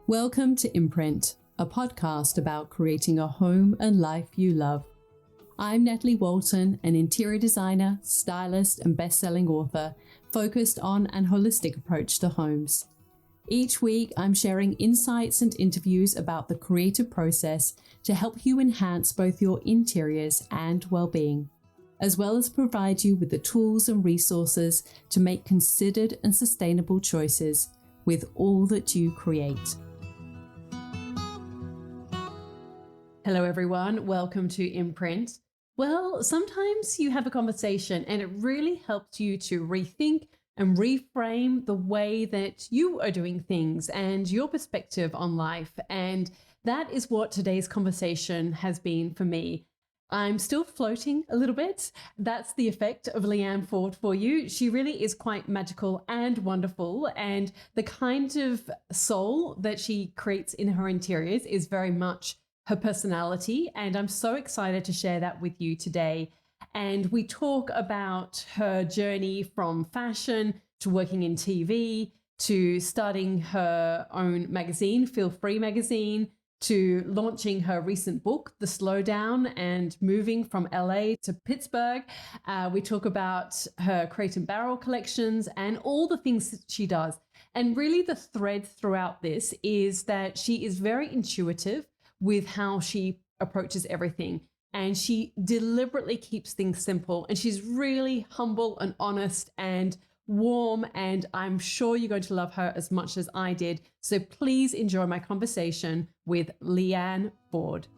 Welcome to Imprint, a podcast about creating a home and life you love. I'm Natalie Walton, an interior designer, stylist, and best-selling author focused on an holistic approach to homes. Each week, I'm sharing insights and interviews about the creative process to help you enhance both your interiors and well-being, as well as provide you with the tools and resources to make considered and sustainable choices with all that you create. Hello, everyone. Welcome to Imprint. Well, sometimes you have a conversation and it really helps you to rethink and reframe the way that you are doing things and your perspective on life. And that is what today's conversation has been for me. I'm still floating a little bit. That's the effect of Leanne Ford for you. She really is quite magical and wonderful. And the kind of soul that she creates in her interiors is very much her personality. And I'm so excited to share that with you today. And we talk about her journey from fashion to working in TV to starting her own magazine, Feel Free magazine, to launching her recent book, The Slowdown, and moving from LA to Pittsburgh. We talk about her Crate and Barrel collections and all the things that she does. And really the thread throughout this is that she is very intuitive with how she approaches everything. And she deliberately keeps things simple. And she's really humble and honest and warm. And I'm sure you're going to love her as much as I did. So please enjoy my conversation with Leanne Ford.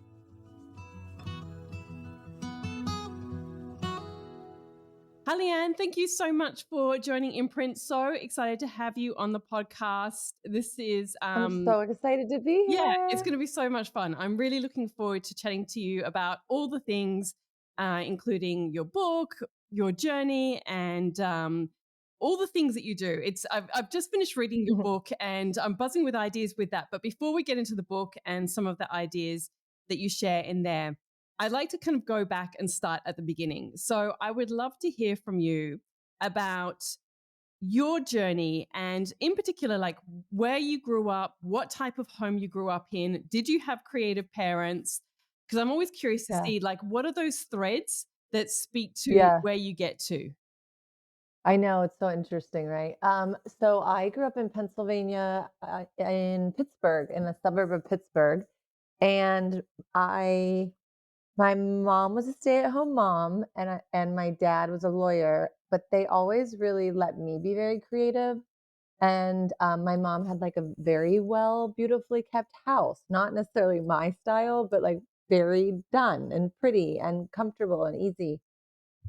Hi, Leanne. Thank you so much for joining Imprint. So excited to have you on the podcast. This is I'm so excited to be here. Yeah, it's going to be so much fun. I'm really looking forward to chatting to you about all the things, including your book, your journey, and all the things that you do. I've just finished reading your book and I'm buzzing with ideas with that. But before we get into the book and some of the ideas that you share in there, I'd like to kind of go back and start at the beginning. So I would love to hear from you about your journey and in particular, like where you grew up, what type of home you grew up in. Did you have creative parents? Because I'm always curious to see, like, what are those threads that speak to Yeah, where you get to? I know, it's so interesting, right? So I grew up in Pennsylvania, in Pittsburgh, in the suburb of Pittsburgh, and I my mom was a stay-at-home mom, and my dad was a lawyer, but they always really let me be very creative. And my mom had like a very well, beautifully kept house, not necessarily my style, but like very done and pretty and comfortable and easy.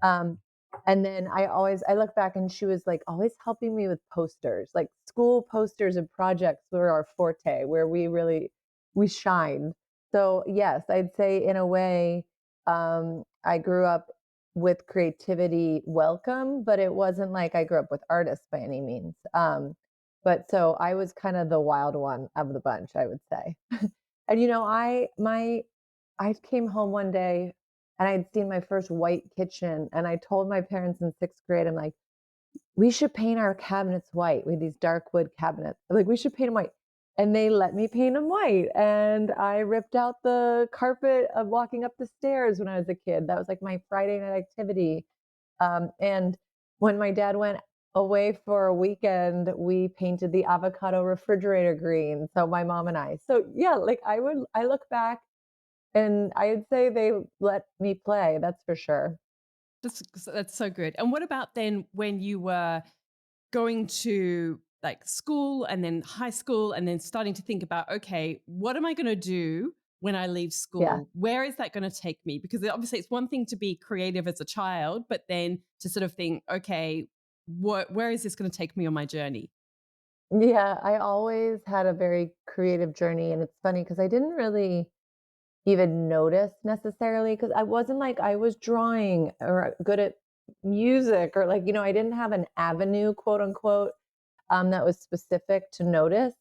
Um, and then I look back and she was like always helping me with posters, like school posters and projects were our forte, where we shined. So yes, I'd say in a way, I grew up with creativity welcome, but it wasn't like I grew up with artists by any means. But so I was kind of the wild one of the bunch, I would say. And I came home one day and I'd seen my first white kitchen, and I told my parents in 6th grade, I'm like, "We should paint our cabinets white with these dark wood cabinets. Like, we should paint them white." And they let me paint them white, and I ripped out the carpet of walking up the stairs when I was a kid. That was like my Friday night activity. And when my dad went away for a weekend, we painted the avocado refrigerator green. So my mom and I. So yeah, like I look back and I'd say they let me play, that's for sure. That's so good. And what about then when you were going to like school and then high school and then starting to think about, okay, what am I going to do when I leave Yeah. school? Where is that going to take me? Because obviously it's one thing to be creative as a child, but then to sort of think, okay, where is this going to take me on my journey? Yeah, I always had a very creative journey, and it's funny because I didn't really even notice necessarily, because I wasn't like I was drawing or good at music, or like, I didn't have an avenue, quote unquote, that was specific to notice,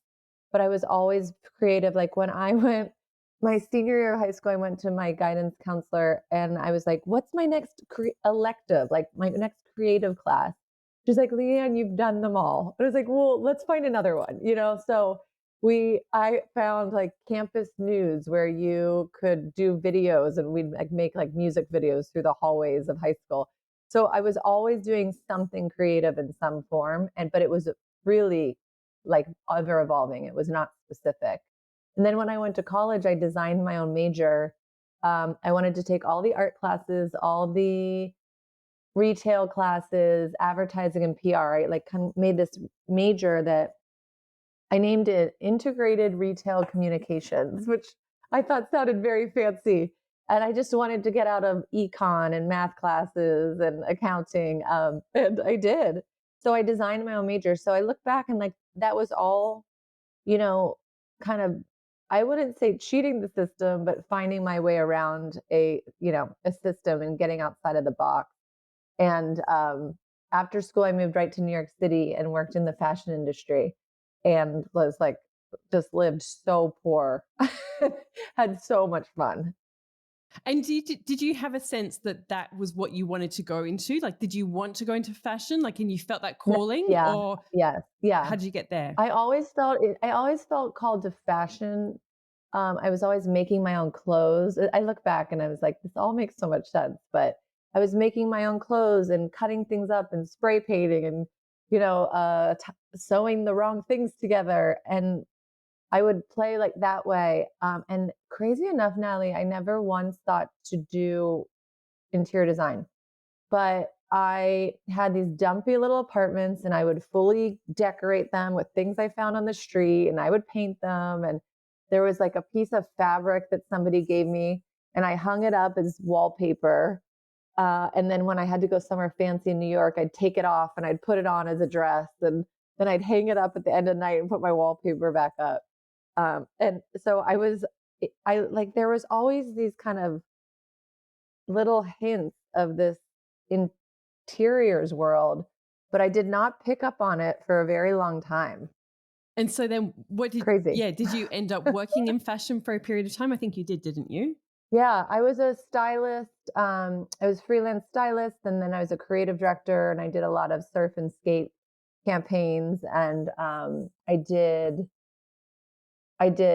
but I was always creative. Like when I went my senior year of high school, I went to my guidance counselor and I was like, "What's my next elective? Like my next creative class?" She's like, "Leanne, you've done them all." And I was like, "Well, let's find another one." So I found like campus news where you could do videos and we'd like make like music videos through the hallways of high school. So I was always doing something creative in some form, and but it was really like ever evolving. It was not specific. And then when I went to college, I designed my own major. I wanted to take all the art classes, all the retail classes, advertising and PR. I like kind of made this major that I named it Integrated Retail Communications, which I thought sounded very fancy. And I just wanted to get out of econ and math classes and accounting. And I did. So I designed my own major. So I look back and like that was all, you know, kind of, I wouldn't say cheating the system, but finding my way around a system and getting outside of the box. And after school, I moved right to New York City and worked in the fashion industry and was like, just lived so poor, had so much fun. And did you have a sense that that was what you wanted to go into? Like, did you want to go into fashion? Like, and you felt that calling, Yeah, or yes, yeah. how did you get there? I always felt called to fashion. I was always making my own clothes. I look back and I was like, this all makes so much sense. But I was making my own clothes and cutting things up and spray painting and, sewing the wrong things together. And I would play like that way. And crazy enough, Natalie, I never once thought to do interior design. But I had these dumpy little apartments and I would fully decorate them with things I found on the street and I would paint them. And there was like a piece of fabric that somebody gave me and I hung it up as wallpaper. And then when I had to go somewhere fancy in New York, I'd take it off and I'd put it on as a dress. And then I'd hang it up at the end of the night and put my wallpaper back up. And so I like, there was always these kind of little hints of this interiors world, but I did not pick up on it for a very long time. And so then, Crazy. did you end up working in fashion for a period of time? I think you did, didn't you? Yeah, I was a stylist. I was freelance stylist, and then I was a creative director, and I did a lot of surf and skate campaigns, and I did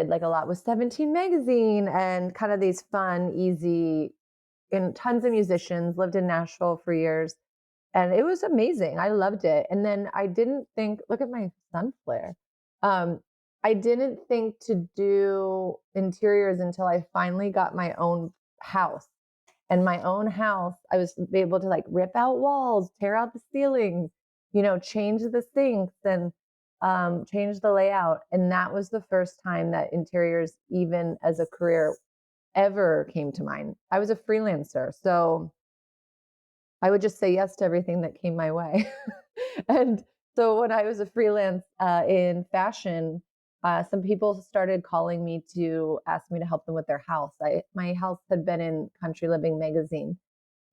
like a lot with 17 magazine and kind of these fun, easy, and tons of musicians. Lived in Nashville for years, and it was amazing. I loved it. And then I didn't think, look at my sun flare. Um, I didn't think to do interiors until I finally got my own house. And my own house, I was able to like rip out walls, tear out the ceiling, change the sinks and change the layout. And that was the first time that interiors, even as a career, ever came to mind. I was a freelancer. So I would just say yes to everything that came my way. And so when I was a freelance in fashion, some people started calling me to ask me to help them with their house. My house had been in Country Living magazine.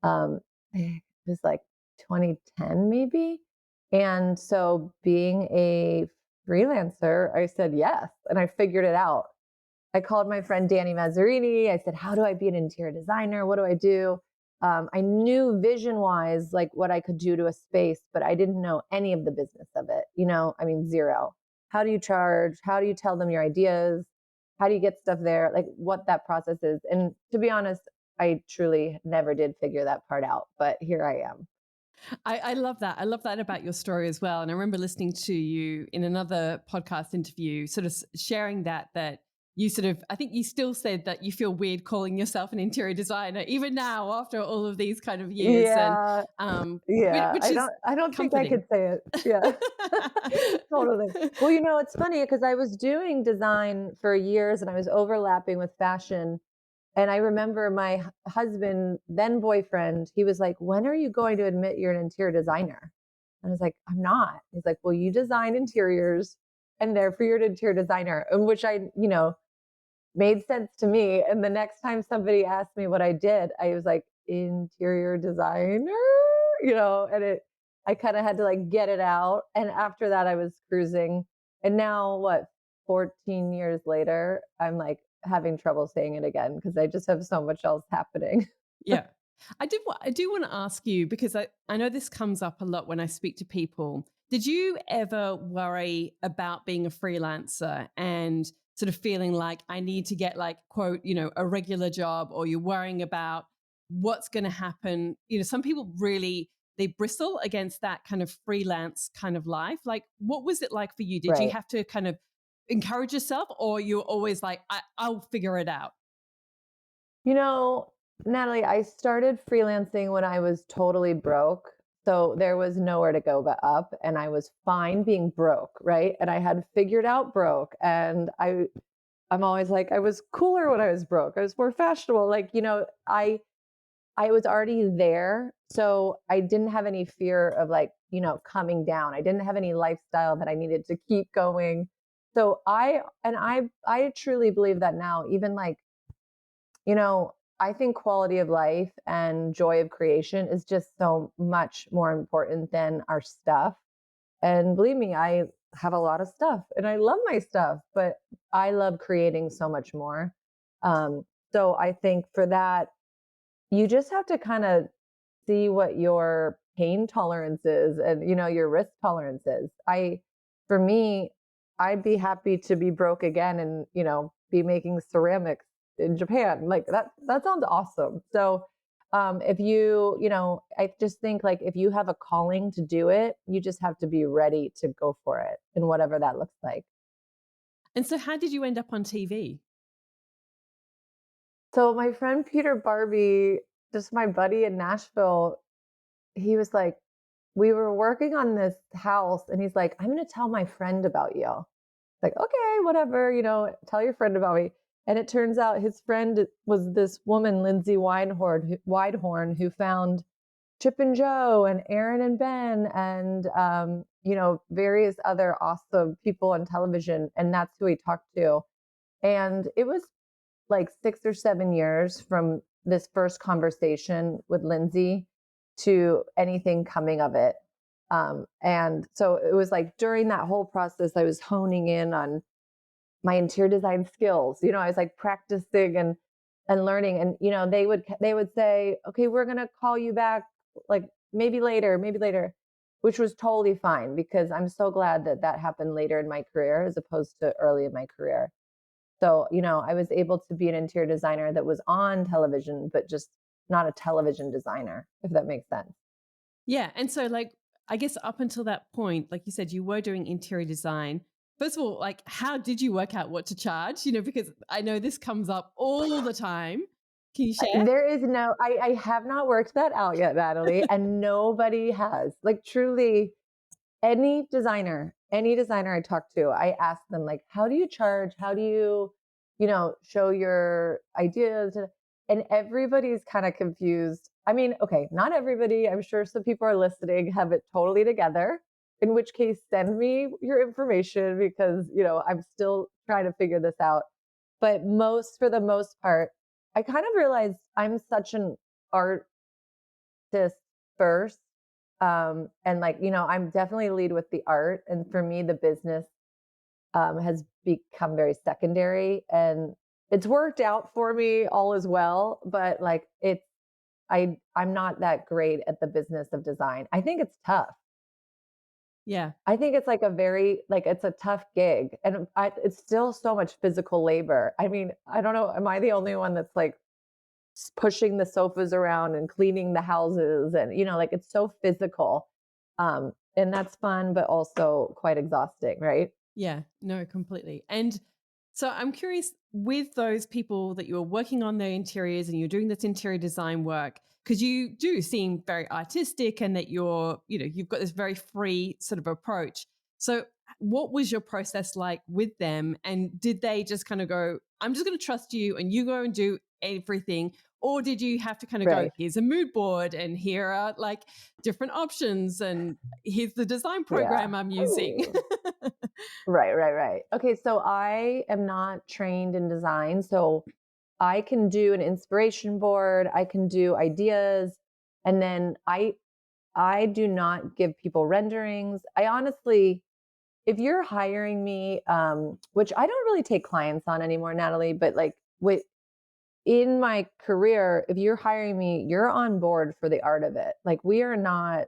It was like 2010 maybe. And so being a freelancer, I said yes, and I figured it out. I called my friend Danny Mazzarini. I said, how do I be an interior designer? What do I do? I knew vision wise, like what I could do to a space, but I didn't know any of the business of it. I mean, zero. How do you charge? How do you tell them your ideas? How do you get stuff there? Like what that process is. And to be honest, I truly never did figure that part out, but here I am. I love that. I love that about your story as well. And I remember listening to you in another podcast interview, sort of sharing that you sort of, I think you still said that you feel weird calling yourself an interior designer, even now after all of these kind of years, and Yeah. which, Yeah. which is I don't think I comforting. could say it. Yeah. Totally. Well, it's funny because I was doing design for years and I was overlapping with fashion. And I remember my husband, then boyfriend, he was like, when are you going to admit you're an interior designer? And I was like, I'm not. He's like, well, you design interiors and therefore you're an interior designer. And which made sense to me. And the next time somebody asked me what I did, I was like, interior designer, and I kind of had to like get it out. And after that, I was cruising. And now, 14 years later, I'm like having trouble saying it again because I just have so much else happening. Yeah. I do want to ask you because I know this comes up a lot when I speak to people. Did you ever worry about being a freelancer and sort of feeling like I need to get like quote, a regular job, or you're worrying about what's going to happen? Some people really they bristle against that kind of freelance kind of life. Like what was it like for you? Did you Right. have to kind of encourage yourself, or you're always like I'll figure it out? You know, Natalie, I started freelancing when I was totally broke. So there was nowhere to go but up, and I was fine being broke, right? And I had figured out broke, and I'm always like I was cooler when I was broke. I was more fashionable. Like, I was already there, so I didn't have any fear of like, coming down. I didn't have any lifestyle that I needed to keep going. So I truly believe that now, even like, I think quality of life and joy of creation is just so much more important than our stuff. And believe me, I have a lot of stuff and I love my stuff, but I love creating so much more. Um, so I think for that, you just have to kind of see what your pain tolerance is and your risk tolerance is. For me, I'd be happy to be broke again and be making ceramics in Japan. Like that sounds awesome. So if I just think like if you have a calling to do it, you just have to be ready to go for it and whatever that looks like. And so how did you end up on TV? So my friend Peter Barbie, just my buddy in Nashville, he was like, we were working on this house and he's like, I'm going to tell my friend about you. Like, okay, whatever, tell your friend about me. And it turns out his friend was this woman, Lindsay Widehorn, who found Chip and Joe and Aaron and Ben and, various other awesome people on television. And that's who he talked to. And it was like 6 or 7 years from this first conversation with Lindsay to anything coming of it. And so it was like during that whole process, I was honing in on my interior design skills. I was like practicing and learning. And they would say, okay, we're gonna call you back like maybe later, which was totally fine because I'm so glad that that happened later in my career as opposed to early in my career. So, I was able to be an interior designer that was on television, but just not a television designer, if that makes sense. Yeah. And so, like, I guess up until that point, like you said, you were doing interior design. First of all, like, how did you work out what to charge? Because I know this comes up all the time. Can you share? There is no, I have not worked that out yet, Natalie, and nobody has. Like, truly, any designer I talk to, I ask them like, how do you charge? How do you, show your ideas? And everybody's kind of confused. I mean, okay, not everybody. I'm sure some people are listening have it totally together. In which case, send me your information because I'm still trying to figure this out. But for the most part, I kind of realized I'm such an artist first. And like, I'm definitely lead with the art. And for me, the business has become very secondary and it's worked out for me all as well. But like I'm not that great at the business of design. I think it's tough. Yeah. I think it's like it's a tough gig and it's still so much physical labor. I mean, I don't know. Am I the only one that's like pushing the sofas around and cleaning the houses and like it's so physical, and that's fun but also quite exhausting, right? Yeah, no, completely. And so I'm curious with those people that you're working on their interiors and you're doing this interior design work, because you do seem very artistic and that you've got this very free sort of approach. So what was your process like with them? And did they just kind of go, I'm just going to trust you and you go and do everything? Or did you have to kind of go, Right. here's a mood board and here are like different options and here's the design Yeah. program I'm using? Right. Okay, so I am not trained in design, so I can do an inspiration board, I can do ideas, and then I do not give people renderings. I honestly, if you're hiring me, which I don't really take clients on anymore, Natalie, but like in my career, if you're hiring me, you're on board for the art of it. Like we are not,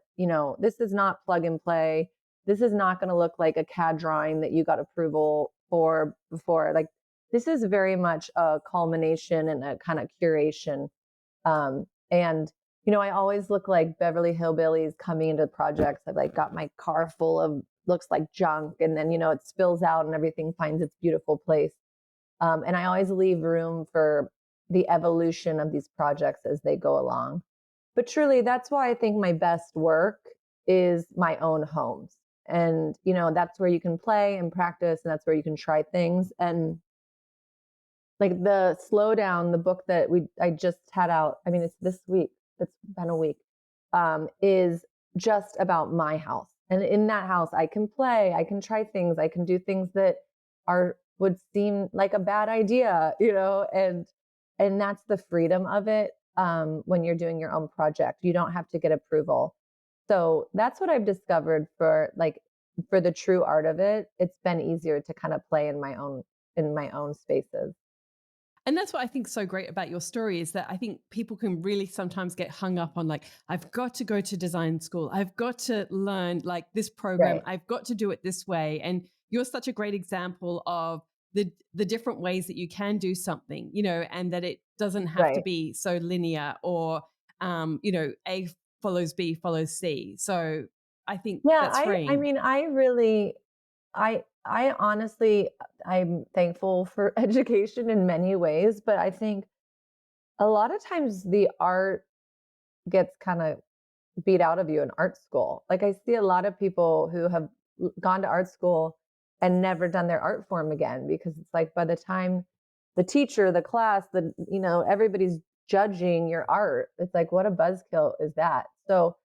this is not plug and play. This is not going to look like a CAD drawing that you got approval for before. Like this is very much a culmination and a kind of curation. And I always look like Beverly Hillbillies coming into projects. I've like got my car full of looks like junk, and then it spills out and everything finds its beautiful place. And I always leave room for the evolution of these projects as they go along. But truly, that's why I think my best work is my own homes. And, that's where you can play and practice, and that's where you can try things. And like the Slowdown, the book that I just had out, I mean, it's this week, it's been a week, is just about my house. And in that house, I can play, I can try things, I can do things that would seem like a bad idea, and that's the freedom of it. When you're doing your own project, you don't have to get approval. So that's what I've discovered for the true art of it. It's been easier to kind of play in my own spaces. And that's what I think so great about your story is that I think people can really sometimes get hung up on like, I've got to go to design school. I've got to learn like this program. Right. I've got to do it this way. And you're such a great example of the different ways that you can do something, and that it doesn't have to Right. be so linear or, A follows B follows C. So I think Yeah, that's I freeing. mean, I really I honestly I'm thankful for education in many ways, but I think a lot of times the art gets kind of beat out of you in art school. Like I see a lot of people who have gone to art school and never done their art form again because it's like by the time the teacher, the class, everybody's judging your art. It's like what a buzzkill is that? So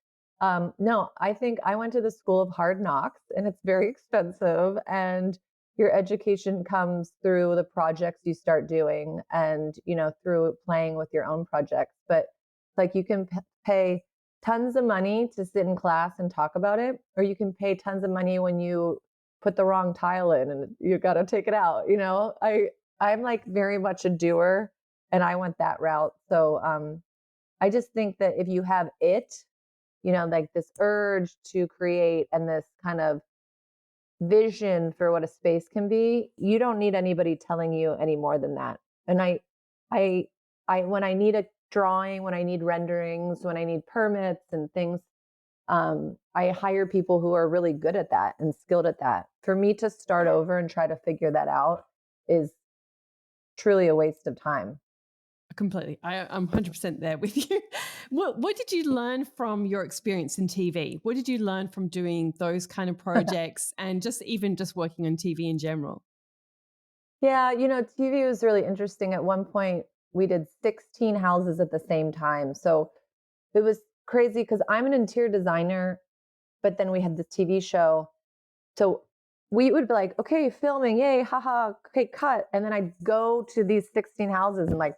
no, I think I went to the school of hard knocks and it's very expensive and your education comes through the projects you start doing and through playing with your own projects. But like you can pay tons of money to sit in class and talk about it, or you can pay tons of money when you put the wrong tile in and you got to take it out. I'm like very much a doer, and I went that route. So I just think that if you have like this urge to create and this kind of vision for what a space can be, you don't need anybody telling you any more than that. And I, when I need a drawing, when I need renderings, when I need permits and things, I hire people who are really good at that and skilled at that. For me to start over and try to figure that out is truly a waste of time. Completely. I'm 100% there with you. What did you learn from your experience in TV? What did you learn from doing those kind of projects and just even just working on TV in general? Yeah, TV was really interesting. At one point, we did 16 houses at the same time. So it was crazy because I'm an interior designer, but then we had the TV show. So we would be like, okay, filming, yay, haha, okay, cut. And then I'd go to these 16 houses and like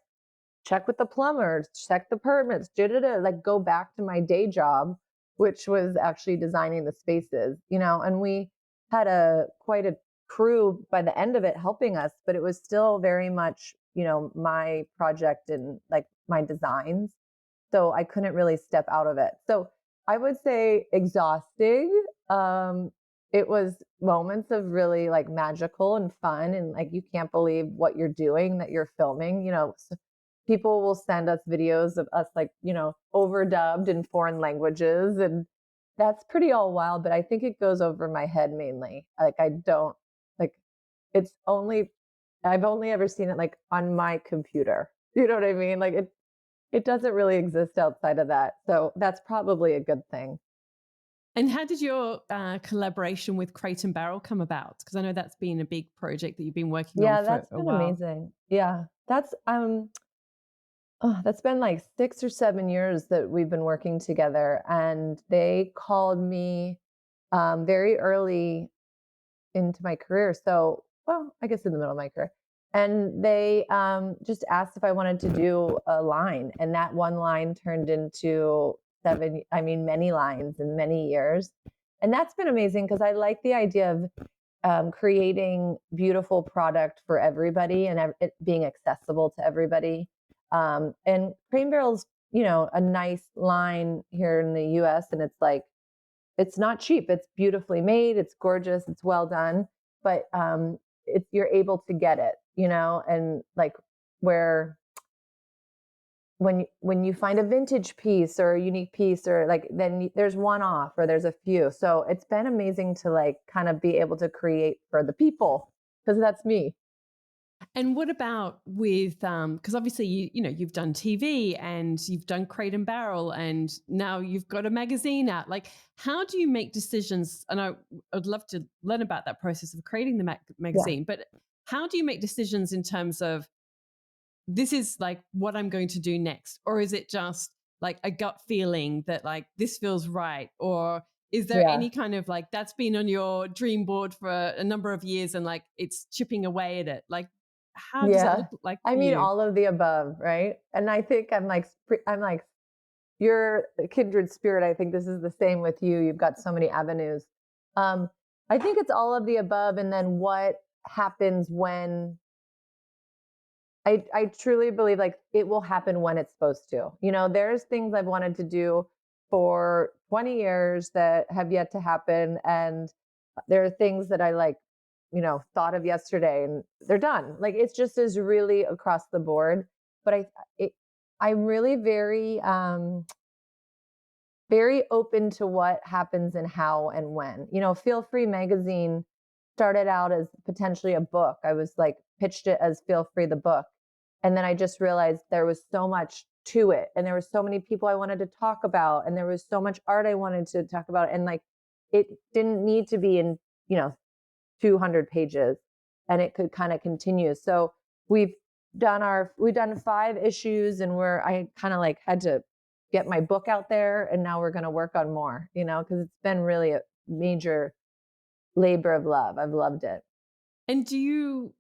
check with the plumbers, check the permits, like go back to my day job, which was actually designing the spaces, and we had quite a crew by the end of it helping us, but it was still very much, my project and like my designs. So I couldn't really step out of it. So I would say exhausting. It was moments of really like magical and fun and like you can't believe what you're doing that you're filming, people will send us videos of us like, overdubbed in foreign languages. And that's pretty all wild, but I think it goes over my head mainly. Like I don't like it's only I've only ever seen it like on my computer. You know what I mean? Like it doesn't really exist outside of that. So that's probably a good thing. And how did your collaboration with Crate and Barrel come about? Because I know that's been a big project that you've been working on Yeah, for that's a been while. amazing. Yeah. That's been like 6 or 7 years that we've been working together, and they called me, very early into my career. So, well, I guess in the middle of my career. And they, just asked if I wanted to do a line, and that one line turned into many lines in many years. And that's been amazing because I like the idea of creating beautiful product for everybody and it being accessible to everybody. And Crane Barrel's, a nice line here in the US, and it's like, it's not cheap. It's beautifully made, it's gorgeous, it's well done, but you're able to get it, and like where when you find a vintage piece or a unique piece, or like then there's one off or there's a few. So it's been amazing to like kind of be able to create for the people, because that's me. And what about with because obviously you've done TV and you've done Crate and Barrel and now you've got a magazine out. Like, how do you make decisions? And I'd love to learn about that process of creating the Yeah. magazine, but how do you make decisions in terms of this is like what I'm going to do next? Or is it just like a gut feeling that like this feels right? Or is there Yeah. any kind of like that's been on your dream board for a number of years and like it's chipping away at it? Like, how does that Yeah. look like I for mean, you? all of the above, right? And I think I'm like, you're a kindred spirit. I think this is the same with you. You've got so many avenues. Um, I think it's all of the above. And then what happens when I truly believe like it will happen when it's supposed to. There's things I've wanted to do for 20 years that have yet to happen. And there are things that I like, thought of yesterday and they're done. Like it's just is really across the board. But I'm really very open to what happens and how and when. Feel Free magazine started out as potentially a book. I was like pitched it as Feel Free the book. And then I just realized there was so much to it. And there were so many people I wanted to talk about. And there was so much art I wanted to talk about. And like it didn't need to be in, you know, 200 pages, and it could kind of continue. So we've we've done 5 issues, and I kind of like had to get my book out there, and now we're going to work on more, because it's been really a major labor of love. I've loved it. And do you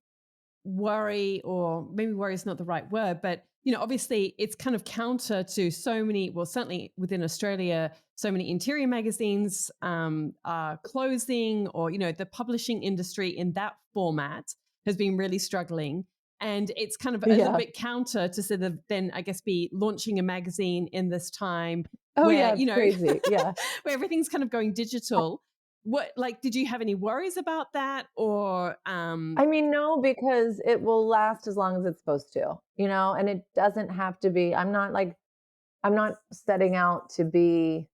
worry, or maybe worry is not the right word, but obviously it's kind of counter to so many, well, certainly within Australia, so many interior magazines are closing, or the publishing industry in that format has been really struggling. And it's kind of a little Yeah. bit counter to sort of then, I guess, be launching a magazine in this time Oh where, yeah, it's crazy. Yeah. where everything's kind of going digital. What, like, did you have any worries about that? Or I mean, no, because it will last as long as it's supposed to, and it doesn't have to be. I'm not setting out to be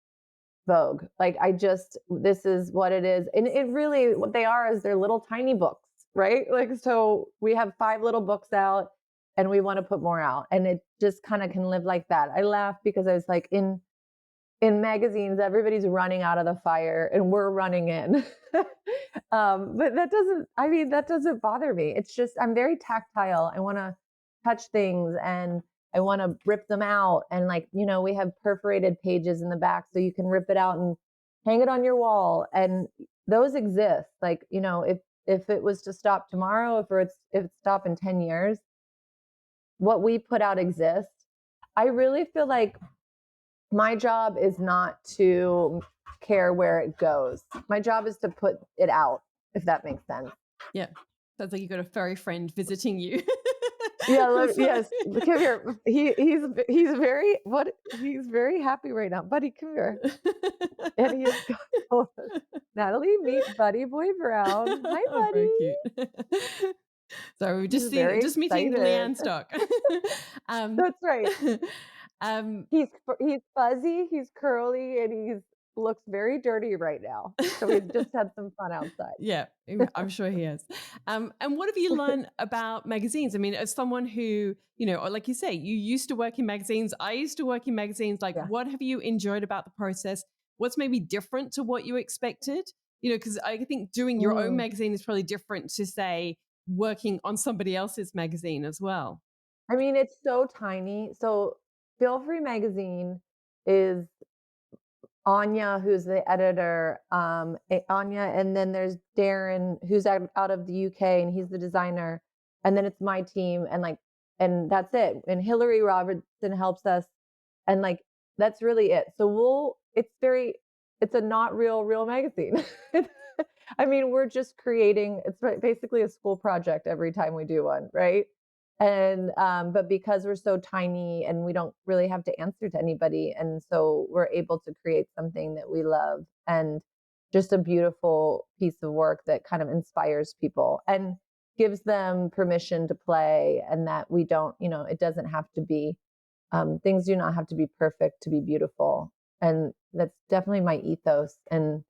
Vogue. Like this is what it is. And it really, what they are is they're little tiny books, right? Like, so we have 5 little books out and we want to put more out. And it just kind of can live like that. I laugh because I was like, in magazines, everybody's running out of the fire and we're running in. But that doesn't bother me. It's just, I'm very tactile. I want to touch things and I want to rip them out. And like, we have perforated pages in the back so you can rip it out and hang it on your wall. And those exist. Like, if it was to stop tomorrow, if it stopped in 10 years, what we put out exists. I really feel like my job is not to care where it goes. My job is to put it out, if that makes sense. yeah, sounds like you got a furry friend visiting you. Yeah, So- yes. Come here. He's very happy right now. Buddy, come here. And he's going, Natalie, meet Buddy Boy Brown. Hi, Oh, very Buddy. cute. So we've He's very just meeting excited. Leanne Stock. um, That's right. um, He's fuzzy, he's curly, and he's looks very dirty right now. So we've just had some fun outside. yeah, I'm sure he is. And what have you learned about magazines? I mean, as someone who, or like you say, you used to work in magazines. I used to work in magazines. Like, Yeah. what have you enjoyed about the process? What's maybe different to what you expected? Because I think doing your own Mm. magazine is probably different to, say, working on somebody else's magazine as well. I mean, it's so tiny. So Feel Free magazine is Anya, who's the editor, Anya, and then there's Darren, who's out of the UK, and he's the designer. And then it's my team, and that's it. And Hillary Robertson helps us, and like that's really it. So it's a not real magazine. I mean, we're just creating. It's basically a school project every time we do one, right? And but because we're so tiny and we don't really have to answer to anybody, and so we're able to create something that we love, and just a beautiful piece of work that kind of inspires people and gives them permission to play, and that we don't, it doesn't have to be, things do not have to be perfect to be beautiful. And that's definitely my ethos. And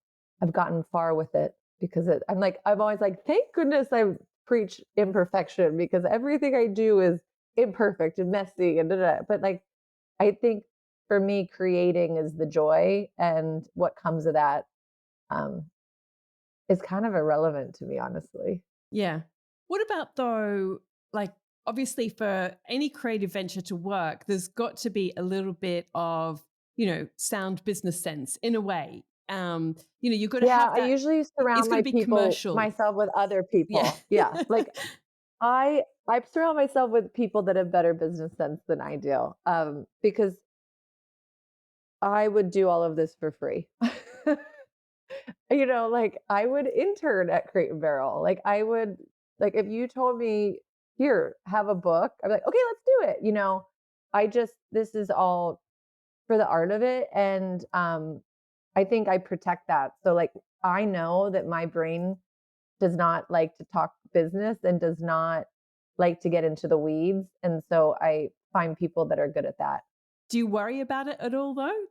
I've gotten far with it because I'm always like, thank goodness I preach imperfection, because everything I do is imperfect and messy and da, da, da. But like, I think for me, creating is the joy, and what comes of that um, is kind of irrelevant to me, honestly. Yeah. What about though, like obviously for any creative venture to work, there's got to be a little bit of, sound business sense in a way. You've got to Yeah, have I that. usually It's surround got to my be people commercial. myself with other Yeah. people. Yeah, like I surround myself with people that have better business sense than I do, because I would do all of this for free. Like I would intern at Crate and Barrel. Like I would, like if you told me, here, have a book, I'd be like, okay, let's do it. This is all for the art of it. And I think I protect that. So like I know that my brain does not like to talk business and does not like to get into the weeds. And so I find people that are good at that. Do you worry about it at all though?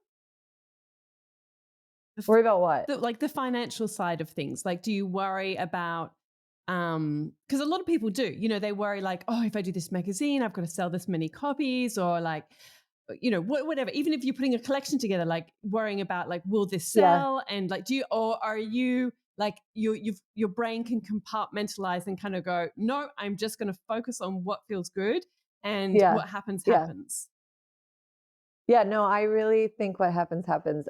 The f Worry about what? like, the financial side of things, like, do you worry about, because a lot of people do, they worry like, "Oh, if I do this magazine, I've got to sell this many copies," or like, whatever. Even if you're putting a collection together, like, worrying about, like, will this Yeah. sell? And, like, or are you, like, your brain can compartmentalize and kinda go, "No, I'm just gonna focus on what feels good, and Yeah. what happens, Yeah. happens." Yeah, no, I really think what happens happens.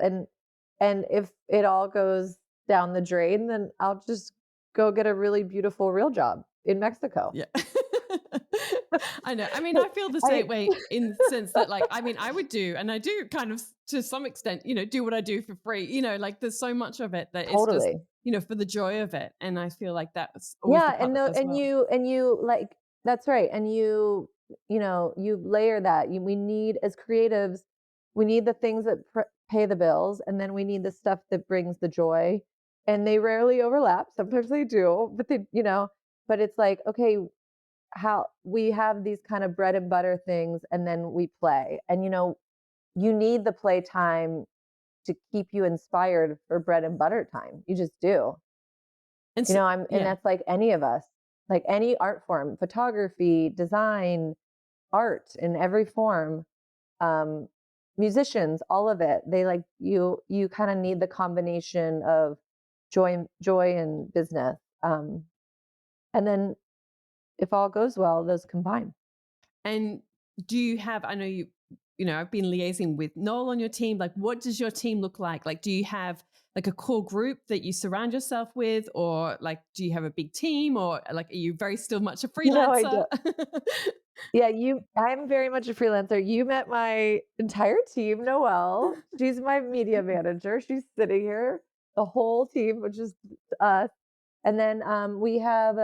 And if it all goes down the drain, then I'll just go get a really beautiful real job in Mexico. Yeah. I know. I mean, I feel the I same way in the sense that, like, I mean, I would do, and I do kind of to some extent, do what I do for free. Like, there's so much of it that it's just, Totally. for the joy of it. And I feel like that's always the Yeah, part that does and well. you like that's right. And you layer that. We need, as creatives, we need the things that pay the bills, and then we need the stuff that brings the joy. And they rarely overlap. Sometimes they do, but but it's like, okay, how we have these kind of bread and butter things, and then we play. And you need the play time to keep you inspired for bread and butter time. You just do. And so, And yeah. that's like any of us, like any art form, photography, design, art in every form, um, musicians, all of it. They like you kind of need the combination of joy and business. And then if all goes well, those combine. And do you have, I know I've been liaising with Noel on your team. Like, what does your team look like? Like, do you have like a core group that you surround yourself with? Or like, do you have a big team? Or like, are you very still much a No, I freelancer? don't. Yeah, I'm very much a freelancer. You met my entire team, Noelle. She's my media manager. She's sitting here, the whole team, which is us. And then we have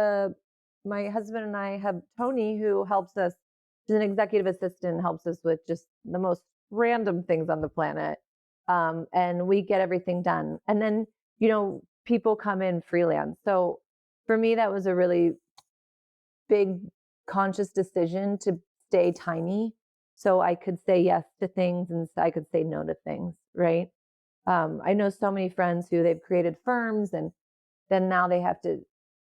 my husband and I have Tony, who helps us. She's an executive assistant, helps us with just the most random things on the planet. And we get everything done. And then, people come in freelance. So for me, that was a really big conscious decision to stay tiny, so I could say yes to things and so I could say no to things, right? I know so many friends who they've created firms, and then now they have to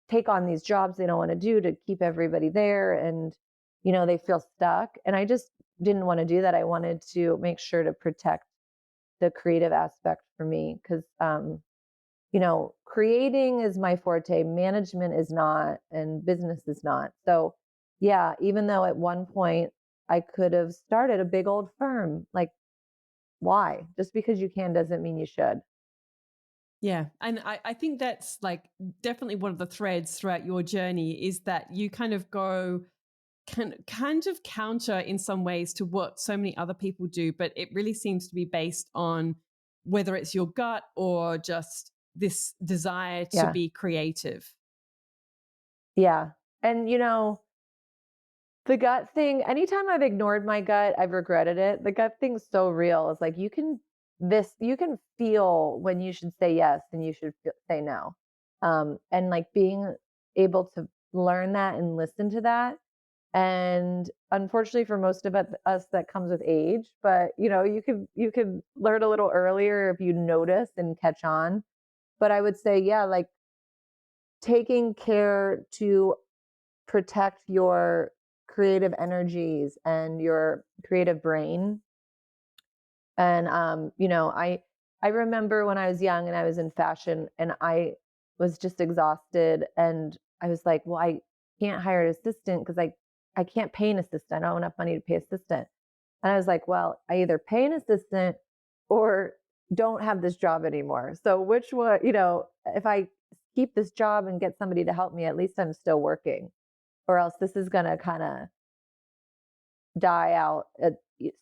take on these jobs they don't want to do to keep everybody there, and they feel stuck. And I just didn't want to do that. I wanted to make sure to protect the creative aspect for me, because creating is my forte, management is not, and business is not. So, yeah, even though at one point I could have started a big old firm, like, why? Just because you can doesn't mean you should. Yeah. And I think that's like definitely one of the threads throughout your journey is that you kind of go kind of counter in some ways to what so many other people do, but it really seems to be based on whether it's your gut or just this desire to Yeah. be creative. Yeah. And, The gut thing, anytime I've ignored my gut, I've regretted it. The gut thing's so real. It's like you can feel when you should say yes and you should say no. And like being able to learn that and listen to that. And unfortunately for most of us that comes with age, but you could learn a little earlier if you notice and catch on. But I would say, yeah, like taking care to protect your creative energies and your creative brain. And I remember when I was young and I was in fashion and I was just exhausted and I was like, well, I can't hire an assistant because I can't pay an assistant. I don't have enough money to pay an assistant. And I was like, well, I either pay an assistant or don't have this job anymore. So which one, if I keep this job and get somebody to help me, at least I'm still working, or else this is going to kind of die out.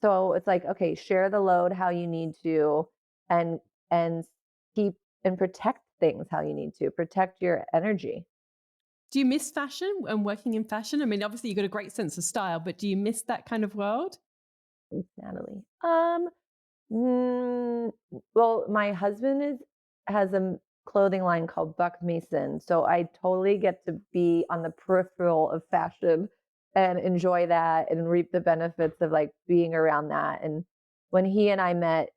So it's like, okay, share the load how you need to, and and keep and protect things how you need to protect your energy. Do you miss fashion and working in fashion? I mean, obviously you got a great sense of style, but do you miss that kind of world? Thanks, Natalie. Mm, well, my husband has a clothing line called Buck Mason, so I totally get to be on the peripheral of fashion and enjoy that and reap the benefits of like being around that. And when he and I met,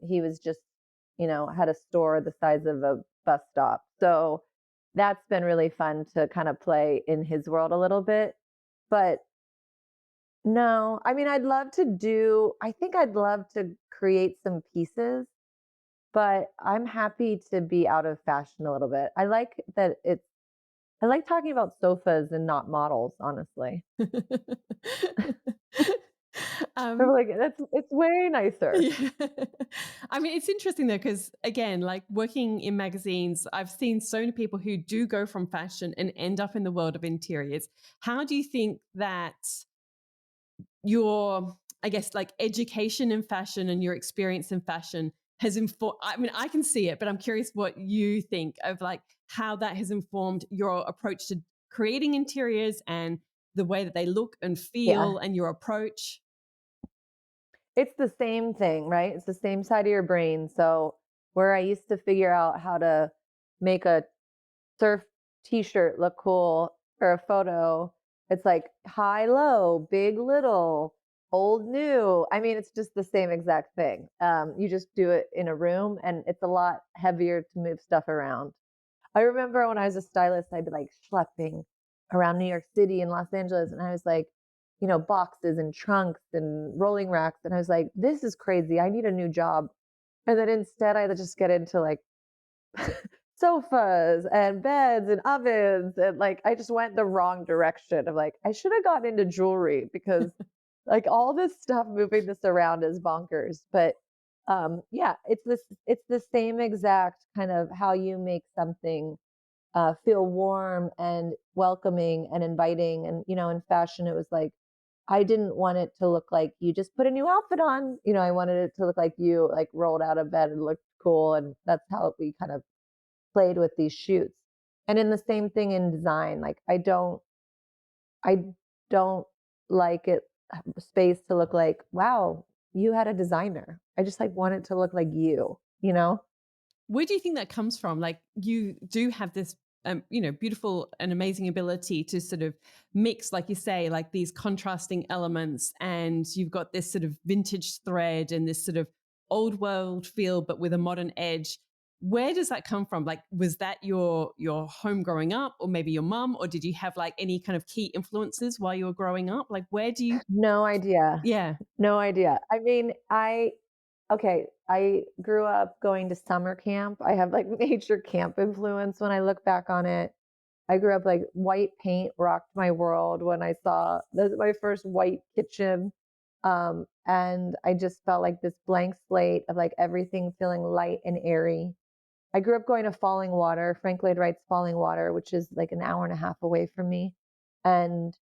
he was just, had a store the size of a bus stop. So that's been really fun to kind of play in his world a little bit. But no, I mean, I think I'd love to create some pieces, but I'm happy to be out of fashion a little bit. I like talking about sofas and not models, honestly. I'm um, like, it's way nicer. yeah. I mean, it's interesting though, because again, like working in magazines, I've seen so many people who do go from fashion and end up in the world of interiors. How do you think that your, I guess, like education in fashion and your experience in fashion has informed? I mean, I can see it, but I'm curious what you think of like how that has informed your approach to creating interiors and the way that they look and Yeah. feel and your approach. It's the same thing, right? It's the same side of your brain. So where I used to figure out how to make a surf t-shirt look cool for a photo, it's like high, low, big, little, old, new. I mean, it's just the same exact thing. You just do it in a room and it's a lot heavier to move stuff around. I remember when I was a stylist, I'd be like schlepping around New York City and Los Angeles, and I was like, boxes and trunks and rolling racks. And I was like, this is crazy. I need a new job. And then instead, I just get into like sofas and beds and ovens. And like, I just went the wrong direction of like, I should have gotten into jewelry because like all this stuff moving this around is bonkers. But yeah, it's the same exact kind of how you make something feel warm and welcoming and inviting. And, in fashion, it was like, I didn't want it to look like you just put a new outfit on. I wanted it to look like you like rolled out of bed and looked cool. And that's how we kind of played with these shoots. And in the same thing in design, like I don't like it space to look like, wow, you had a designer. I just like want it to look like you. Where do you think that comes from? Like you do have this, beautiful and amazing ability to sort of mix, like you say, like these contrasting elements, and you've got this sort of vintage thread and this sort of old world feel, but with a modern edge. Where does that come from? Like, was that your home growing up, or maybe your mum, or did you have like any kind of key influences while you were growing up? Like, where do you? No idea. Yeah. No idea. I mean, okay, I grew up going to summer camp. I have like major camp influence when I look back on it. I grew up like white paint rocked my world when I saw my first white kitchen. And I just felt like this blank slate of like everything feeling light and airy. I grew up going to Falling Water, Frank Lloyd Wright's Falling Water, which is like an hour and a half away from me. And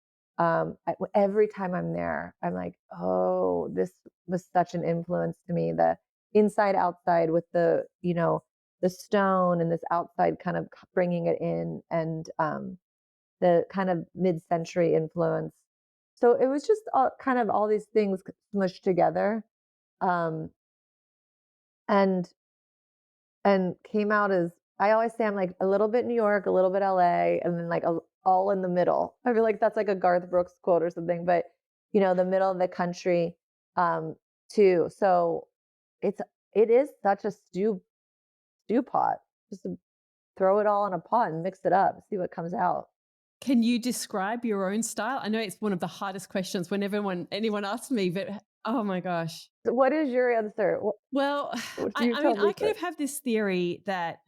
every time I'm there, I'm like, oh, this was such an influence to me. The inside outside with the stone and this outside kind of bringing it in, and the kind of mid-century influence. So it was just kind of all these things smushed together, um, and came out as, I always say I'm like a little bit New York, a little bit LA, and then like all in the middle. I feel like that's like a Garth Brooks quote or something, but the middle of the country, um, too. So it's it is such a stew pot. Just to throw it all in a pot and mix it up, see what comes out. Can you describe your own style? I know it's one of the hardest questions when anyone asks me, but oh my gosh. So what is your answer? Well, What I, you I tell mean, me I kind of first. have this theory that,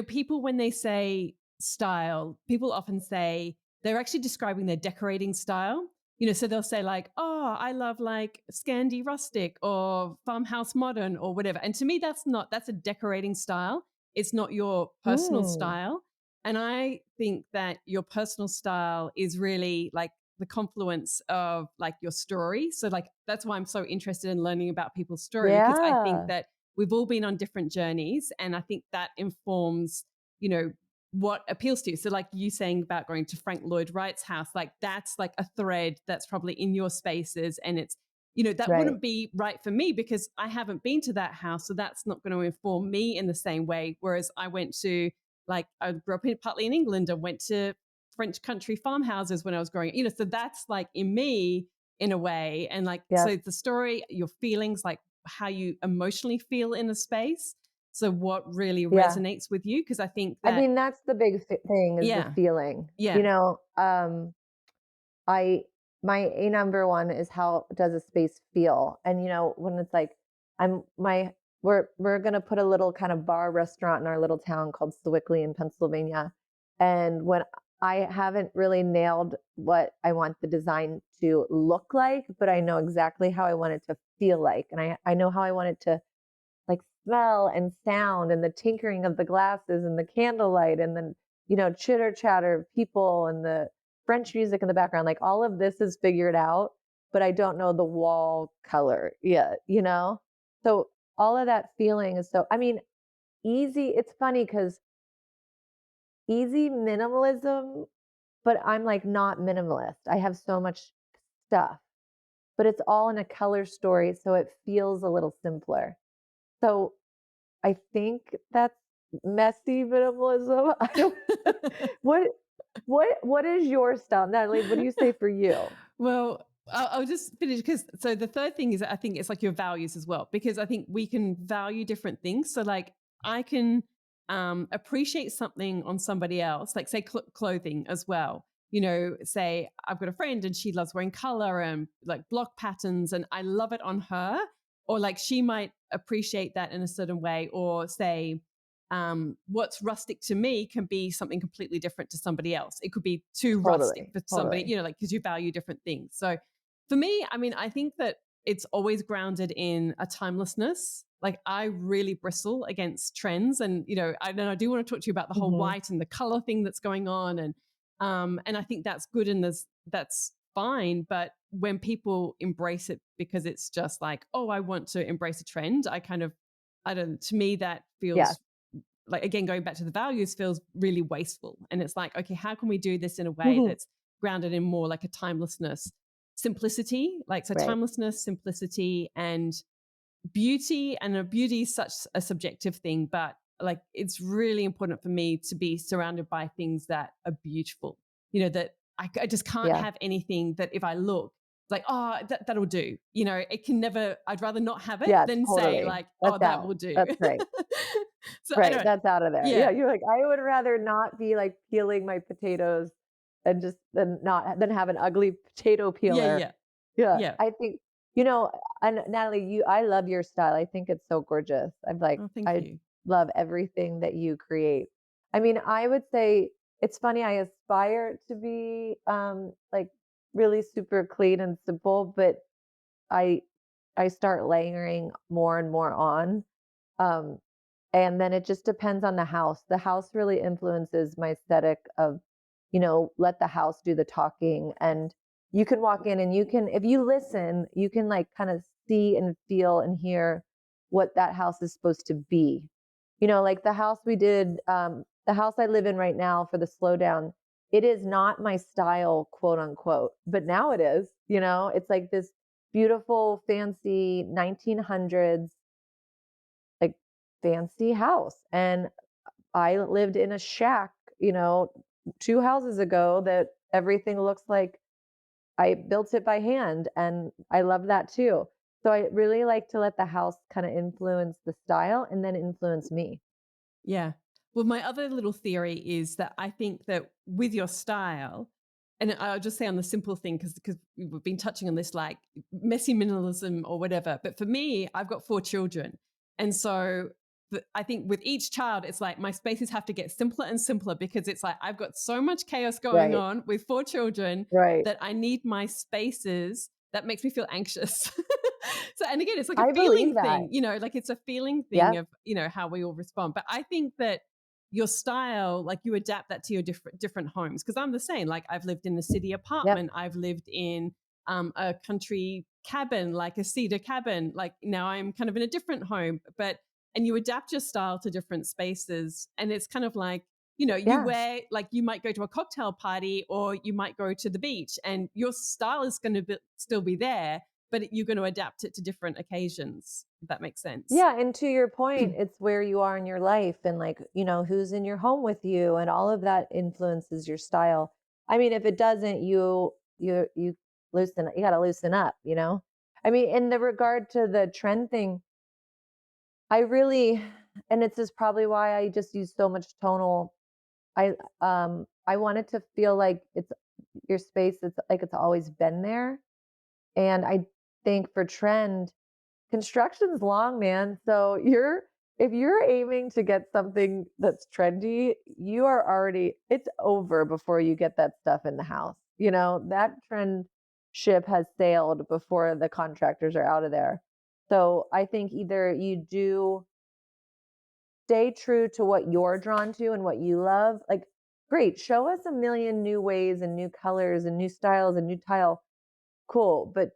people, when they say style, people often say they're actually describing their decorating style. So they'll say like, oh, I love like Scandi rustic or farmhouse modern or whatever. And to me, that's a decorating style. It's not your personal Mm, style. And I think that your personal style is really like the confluence of like your story. So like that's why I'm so interested in learning about people's story, because I think yeah, that we've all been on different journeys, and I think that informs, you know, what appeals to you. So like you saying about going to Frank Lloyd Wright's house, like that's like a thread that's probably in your spaces, and it's, that right. wouldn't be right for me because I haven't been to that house, so that's not going to inform me in the same way. Whereas I went to, like, I grew up partly in England and went to French country farmhouses when I was growing, so that's like in me in a way. And like, so Yep. the story, your feelings, like how you emotionally feel in a space. So what really Yeah. resonates with you? Because I think I that, mean, that's the big thing is the yeah, feeling. yeah. I my a number one is how does a space feel? And when it's like I'm my we're gonna put a little kind of bar restaurant in our little town called Sewickley in Pennsylvania. And when I haven't really nailed what I want the design to look like, but I know exactly how I want it to feel like. And I know how I want it to like smell and sound and the tinkering of the glasses and the candlelight and then, chitter chatter of people and the French music in the background. Like all of this is figured out, but I don't know the wall color yet. So all of that feeling is I mean, easy. It's funny because easy minimalism, but I'm like not minimalist. I have so much stuff, but it's all in a color story. So it feels a little simpler. So I think that's messy minimalism. I don't what what is your style? Natalie, what do you say for you? Well, I'll just finish because so the third thing is that I think it's like your values as well, because I think we can value different things. So like I can appreciate something on somebody else, like say clothing as well. Say I've got a friend and she loves wearing color and like block patterns, and I love it on her. Or like she might appreciate that in a certain way, or say what's rustic to me can be something completely different to somebody else. It could be too rustic Totally, for somebody, totally. like because you value different things. So for me, I mean, I think that it's always grounded in a timelessness. Like I really bristle against trends, and I do want to talk to you about the whole Mhm. white and the color thing that's going on, and I think that's good and that's fine. But when people embrace it because it's just like, oh, I want to embrace a trend, I don't. To me, that Yes. feels like, again, going back to the values, feels really wasteful. And it's like, okay, how can we do this in a way Mhm. that's grounded in more like a timelessness, simplicity, like so Right. timelessness, simplicity, and beauty. And a beauty is such a subjective thing, but like it's really important for me to be surrounded by things that are beautiful. That I just can't Yeah. have anything that if I look, it's like, oh, that'll do. It can never. I'd rather not have it Yeah, than say totally. like, oh, That's that out. will do. That's right. So I Right, don't. that's out of there. Yeah, Yeah, you're like, I would rather not be like peeling my potatoes and just than have an ugly potato yeah, peeler. yeah, Yeah, yeah. I think, you know, and Natalie, I love your style. I think it's so gorgeous. Oh, thank I you. love everything that you create. I mean, I would say it's funny. I aspire to be like really super clean and simple, but I I start layering more and more on. Um, and then it just depends on the house. The house really influences my aesthetic of, let the house do the talking. And you can walk in and if you listen, you can like kind of see and feel and hear what that house is supposed to be. Like the house I live in right now for the slowdown, it is not my style, quote unquote, but now it is, you know, it's like this beautiful, fancy 1900s, like fancy house. And I lived in a shack, you know, 2 houses ago that everything looks like I built it by hand, and I love that too. So I really like to let the house kind of influence the style and then influence me. Yeah. Well, my other little theory is that I think that with your style, and I'll just say on the simple thing because we've been touching on this like messy minimalism or whatever. But for me, I've got 4 children, and so I think with each child, it's like my spaces have to get simpler and simpler because it's like I've got so much chaos going Right. on with 4 children Right. that I need my spaces. That makes me feel anxious. So, and again, it's like a I believe feeling that. thing, like it's a feeling thing Yep. of, how we all respond. But I think that your style, like you adapt that to your different homes. Cause I'm the same. Like I've lived in a city Yep. apartment, I've lived in a country cabin, like a cedar cabin. Like now I'm kind of in a different home, and you adapt your style to different spaces. And it's kind of like, you Yeah. wear, like you might go to a cocktail party or you might go to the beach and your style is going to still be there, but you're going to adapt it to different occasions, if that makes sense. Yeah, and to your point, it's where you are in your life and like, you know, who's in your home with you and all of that influences your style. I mean, if it doesn't, you loosen you got to loosen up, you know? I mean, in the regard to the trend thing, I really and it's just probably why I just use so much tonal. I want it to feel like it's your space, it's like it's always been there. And I think for trend, construction's long, man. So you're if you're aiming to get something that's trendy, you are already it's over before you get that stuff in the house. You know, that trend ship has sailed before the contractors are out of there. So I think either you do stay true to what you're drawn to and what you love. Like, great, show us a million new ways and new colors and new styles and new tile. Cool. But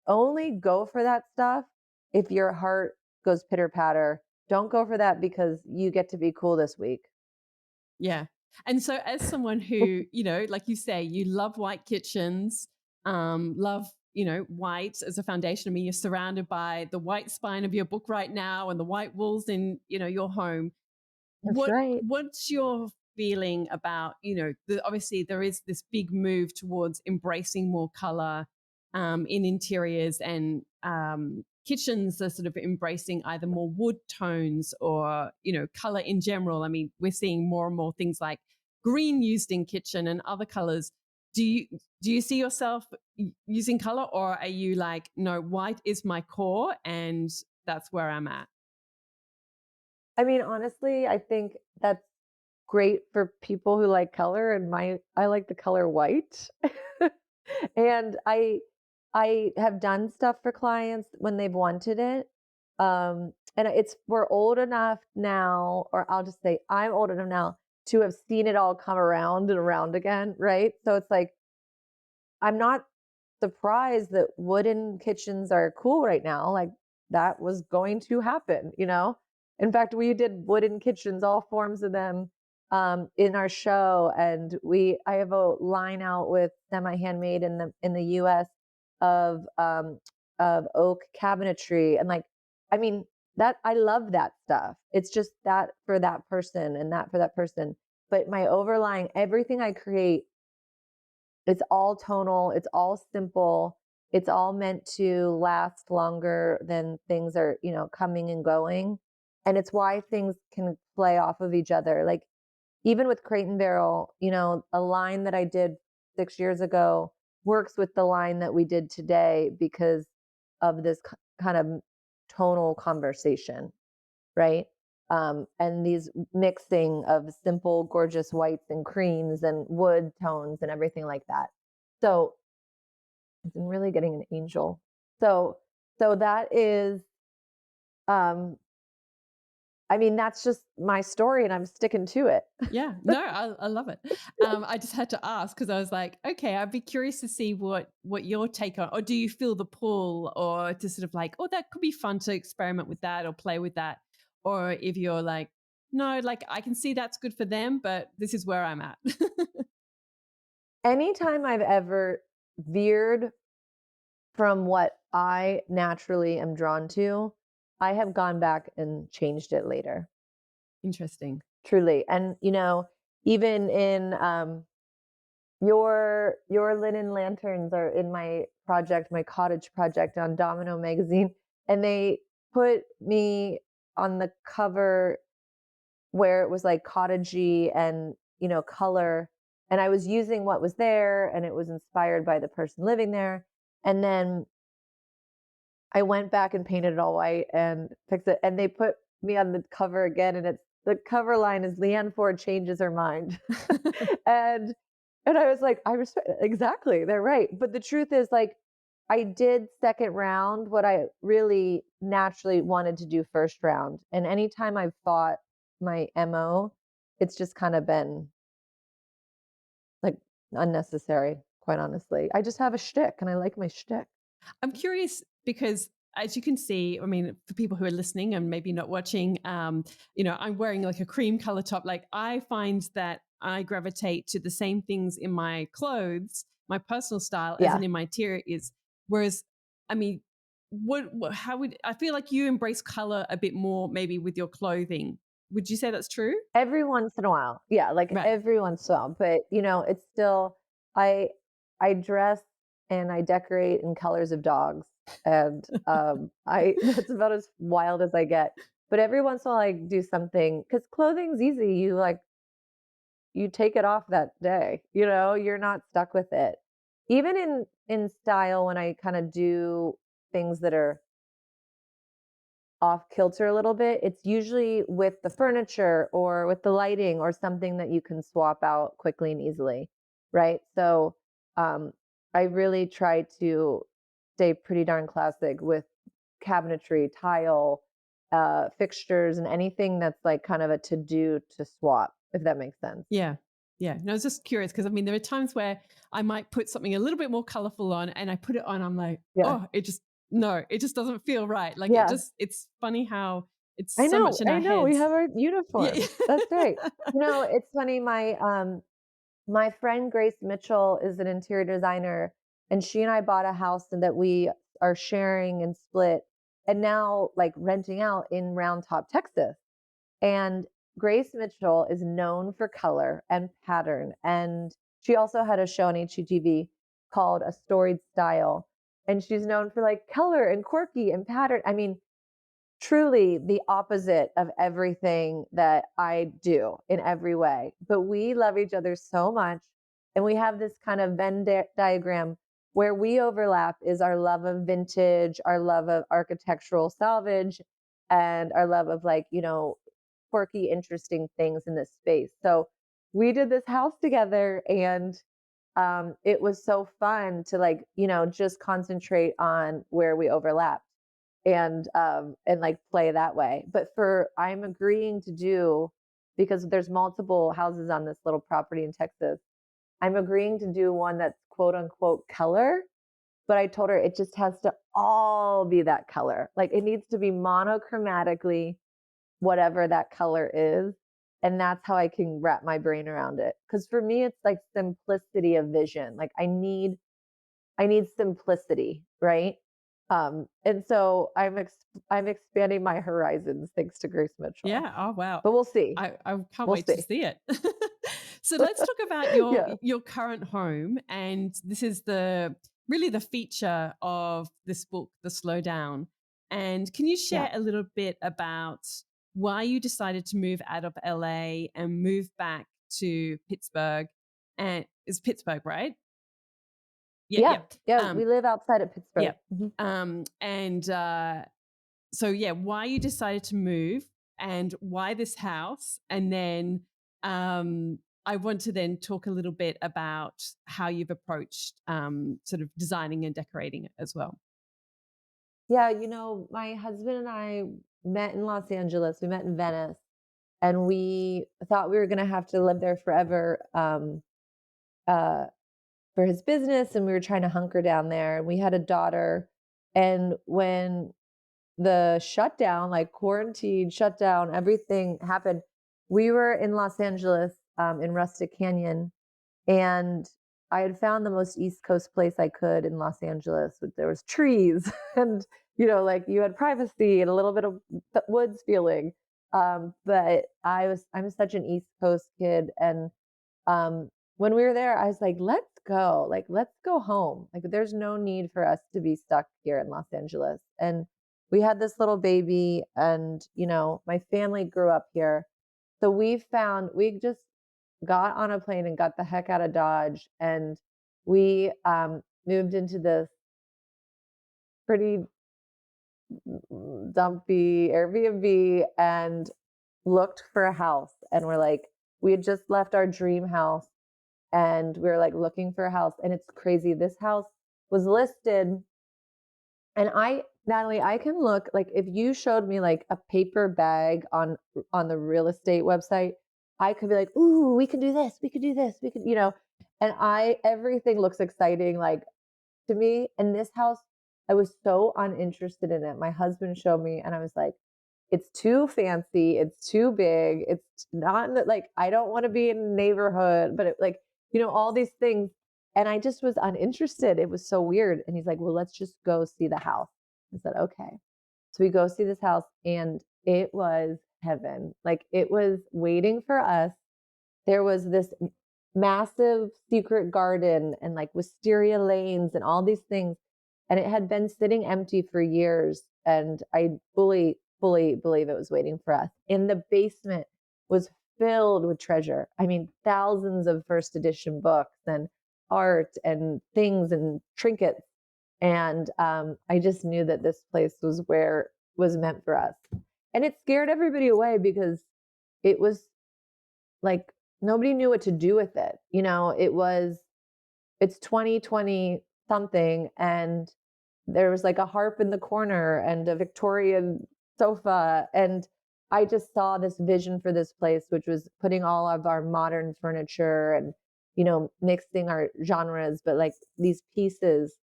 only go for that stuff if your heart goes pitter patter. Don't go for that because you get to be cool this week. Yeah. And so as someone who, like you say, you love white kitchens, love, white as a foundation. I mean, you're surrounded by the white spine of your book right now and the white walls in, your home. That's right. What's your feeling about, obviously there is this big move towards embracing more color in interiors, and kitchens are sort of embracing either more wood tones or, color in general. I mean, we're seeing more and more things like green used in kitchen and other colors. Do you see yourself using color, or are you like, no, white is my core and that's where I'm at? I mean, honestly, I think that's great for people who like color and I like the color white. And I have done stuff for clients when they've wanted it. And it's we're old enough now, or I'll just say I'm old enough now to have seen it all come around and around again, right? So it's like I'm not surprised that wooden kitchens are cool right now. Like that was going to happen, you know? In fact, we did wooden kitchens, all forms of them, in our show. And I have a line out with semi handmade in the US of oak cabinetry. And like, I mean, that I love that stuff. It's just that for that person and that for that person. But my overlying everything I create, it's all tonal, it's all simple, it's all meant to last longer than things are, you know, coming and going. And it's why things can play off of each other. Like even with Crate and Barrel, you know, a line that I did 6 years ago works with the line that we did today because of this kind of tonal conversation, right? And these mixing of simple, gorgeous whites and creams and wood tones and everything like that. So I'm really getting an angel. So, so that is, um, I mean, that's just my story, and I'm sticking to it. Yeah, no, I love it. I just had to ask because I was like, okay, I'd be curious to see what your take on, or do you feel the pull, or to sort of like, oh, that could be fun to experiment with that or play with that, or if you're like, no, like I can see that's good for them, but this is where I'm at. Anytime I've ever veered from what I naturally am drawn to, I have gone back and changed it later, Interesting. truly. And, even in your linen lanterns are in my project, my cottage project on Domino magazine, and they put me on the cover where it was like cottagey and, color. And I was using what was there and it was inspired by the person living there. And then I went back and painted it all white and fixed it. And they put me on the cover again. And the cover line is Leanne Ford changes her mind. and and I was like, I respect exactly. They're right. But the truth is like I did second round what I really naturally wanted to do first round. And anytime I've fought my MO, it's just kind of been like unnecessary, quite honestly. I just have a shtick and I like my shtick. I'm curious because as you can see, I mean, for people who are listening and maybe not watching, I'm wearing like a cream color top. Like I find that I gravitate to the same things in my clothes, my personal style, as Yeah. in my interior is. Whereas, I mean, how would I feel like you embrace color a bit more maybe with your clothing? Would you say that's true? Every once in a while. Yeah, like Right. every once in a while, but, it's still I I dress and I decorate in colors of dogs, and, I that's about as wild as I get, but every once in a while, I do something because clothing's easy, you take it off that day, you're not stuck with it. Even in style, when I kinda do things that are off kilter a little bit, it's usually with the furniture or with the lighting or something that you can swap out quickly and easily, right? So um, I really try to stay pretty darn classic with cabinetry, tile, fixtures, and anything that's like kind of a to do to swap, if that makes sense. Yeah. Yeah. No, I was just curious because I mean, there are times where I might put something a little bit more colorful on and I put it on, I'm like, Yeah. oh, no, it just doesn't feel right. Like Yeah. it's funny how it's I so much know. in I our know. We heads. have our Yeah. uniforms. That's right. It's funny. My friend Grace Mitchell is an interior designer, and she and I bought a house that we are sharing and split, and now like renting out in Round Top, Texas. And Grace Mitchell is known for color and pattern, and she also had a show on HGTV called A Storied Style, and she's known for like color and quirky and pattern. I mean, truly the opposite of everything that I do in every way. But we love each other so much. And we have this kind of diagram where we overlap is our love of vintage, our love of architectural salvage, and our love of like, quirky, interesting things in this space. So we did this house together and it was so fun to like, just concentrate on where we overlap and like play that way. But for I'm agreeing to do because there's multiple houses on this little property in Texas. I'm agreeing to do one that's quote unquote color, but I told her it just has to all be that color. Like it needs to be monochromatically whatever that color is. And that's how I can wrap my brain around it. Cause for me, it's like simplicity of vision. Like I need simplicity, right? And so I'm expanding my horizons thanks to Grace Mitchell. Yeah. Oh wow. But we'll see. I can't We'll wait to see. see it. So let's talk about your Yeah. your current home. And this is the really the feature of this book, The Slow Down. And can you Yeah. share a little bit about why you decided to move out of LA and move back to Pittsburgh? And it's Pittsburgh, right? Yeah, Yeah. yeah. Yeah. We Um, live outside of yeah. Pittsburgh. Mhm. And so yeah, why you decided to move and why this house, and then I want to then talk a little bit about how you've approached sort of designing and decorating it as well. Yeah. My husband and I met in Los Angeles. We met in Venice and we thought we were going to have to live there forever uh, for his business. And we were trying to hunker down there. And we had a daughter. And when the shutdown, like quarantine, shutdown, everything happened. We were in Los Angeles in Rustic Canyon, and I had found the most East Coast place I could in Los Angeles. There was trees and, like you had privacy and a little bit of woods feeling. But I'm such an East Coast kid. And um, when we were there, I was like, let's go home. Like, there's no need for us to be stuck here in Los Angeles. And we had this little baby, and, my family grew up here. So we just got on a plane and got the heck out of Dodge. And we moved into this pretty dumpy Airbnb and looked for a house. And we had just left our dream house and we were like looking for a house. And it's crazy. This house was listed. And Natalie, I can look, like, if you showed me like a paper bag on the real estate website, I could be like, ooh, we can do this, we could do this, we could, and everything looks exciting, like, to me. In this house, I was so uninterested in it. My husband showed me and I was like, it's too fancy, it's too big, it's not like, I don't want to be in a neighborhood, but all these things. And I just was uninterested. It was so weird. And he's like, well, let's just go see the house. I said, okay. So we go see this house and it was heaven. Like, it was waiting for us. There was this massive secret garden and like wisteria lanes and all these things. And it had been sitting empty for years. And I fully, fully believe it was waiting for us. In the basement was filled with treasure. I mean, thousands of first edition books and art and things and trinkets. And I just knew that this place was meant for us. And it scared everybody away because it was like nobody knew what to do with it. It's 2020 something, and there was like a harp in the corner and a Victorian sofa. And I just saw this vision for this place, which was putting all of our modern furniture and, mixing our genres, but like these pieces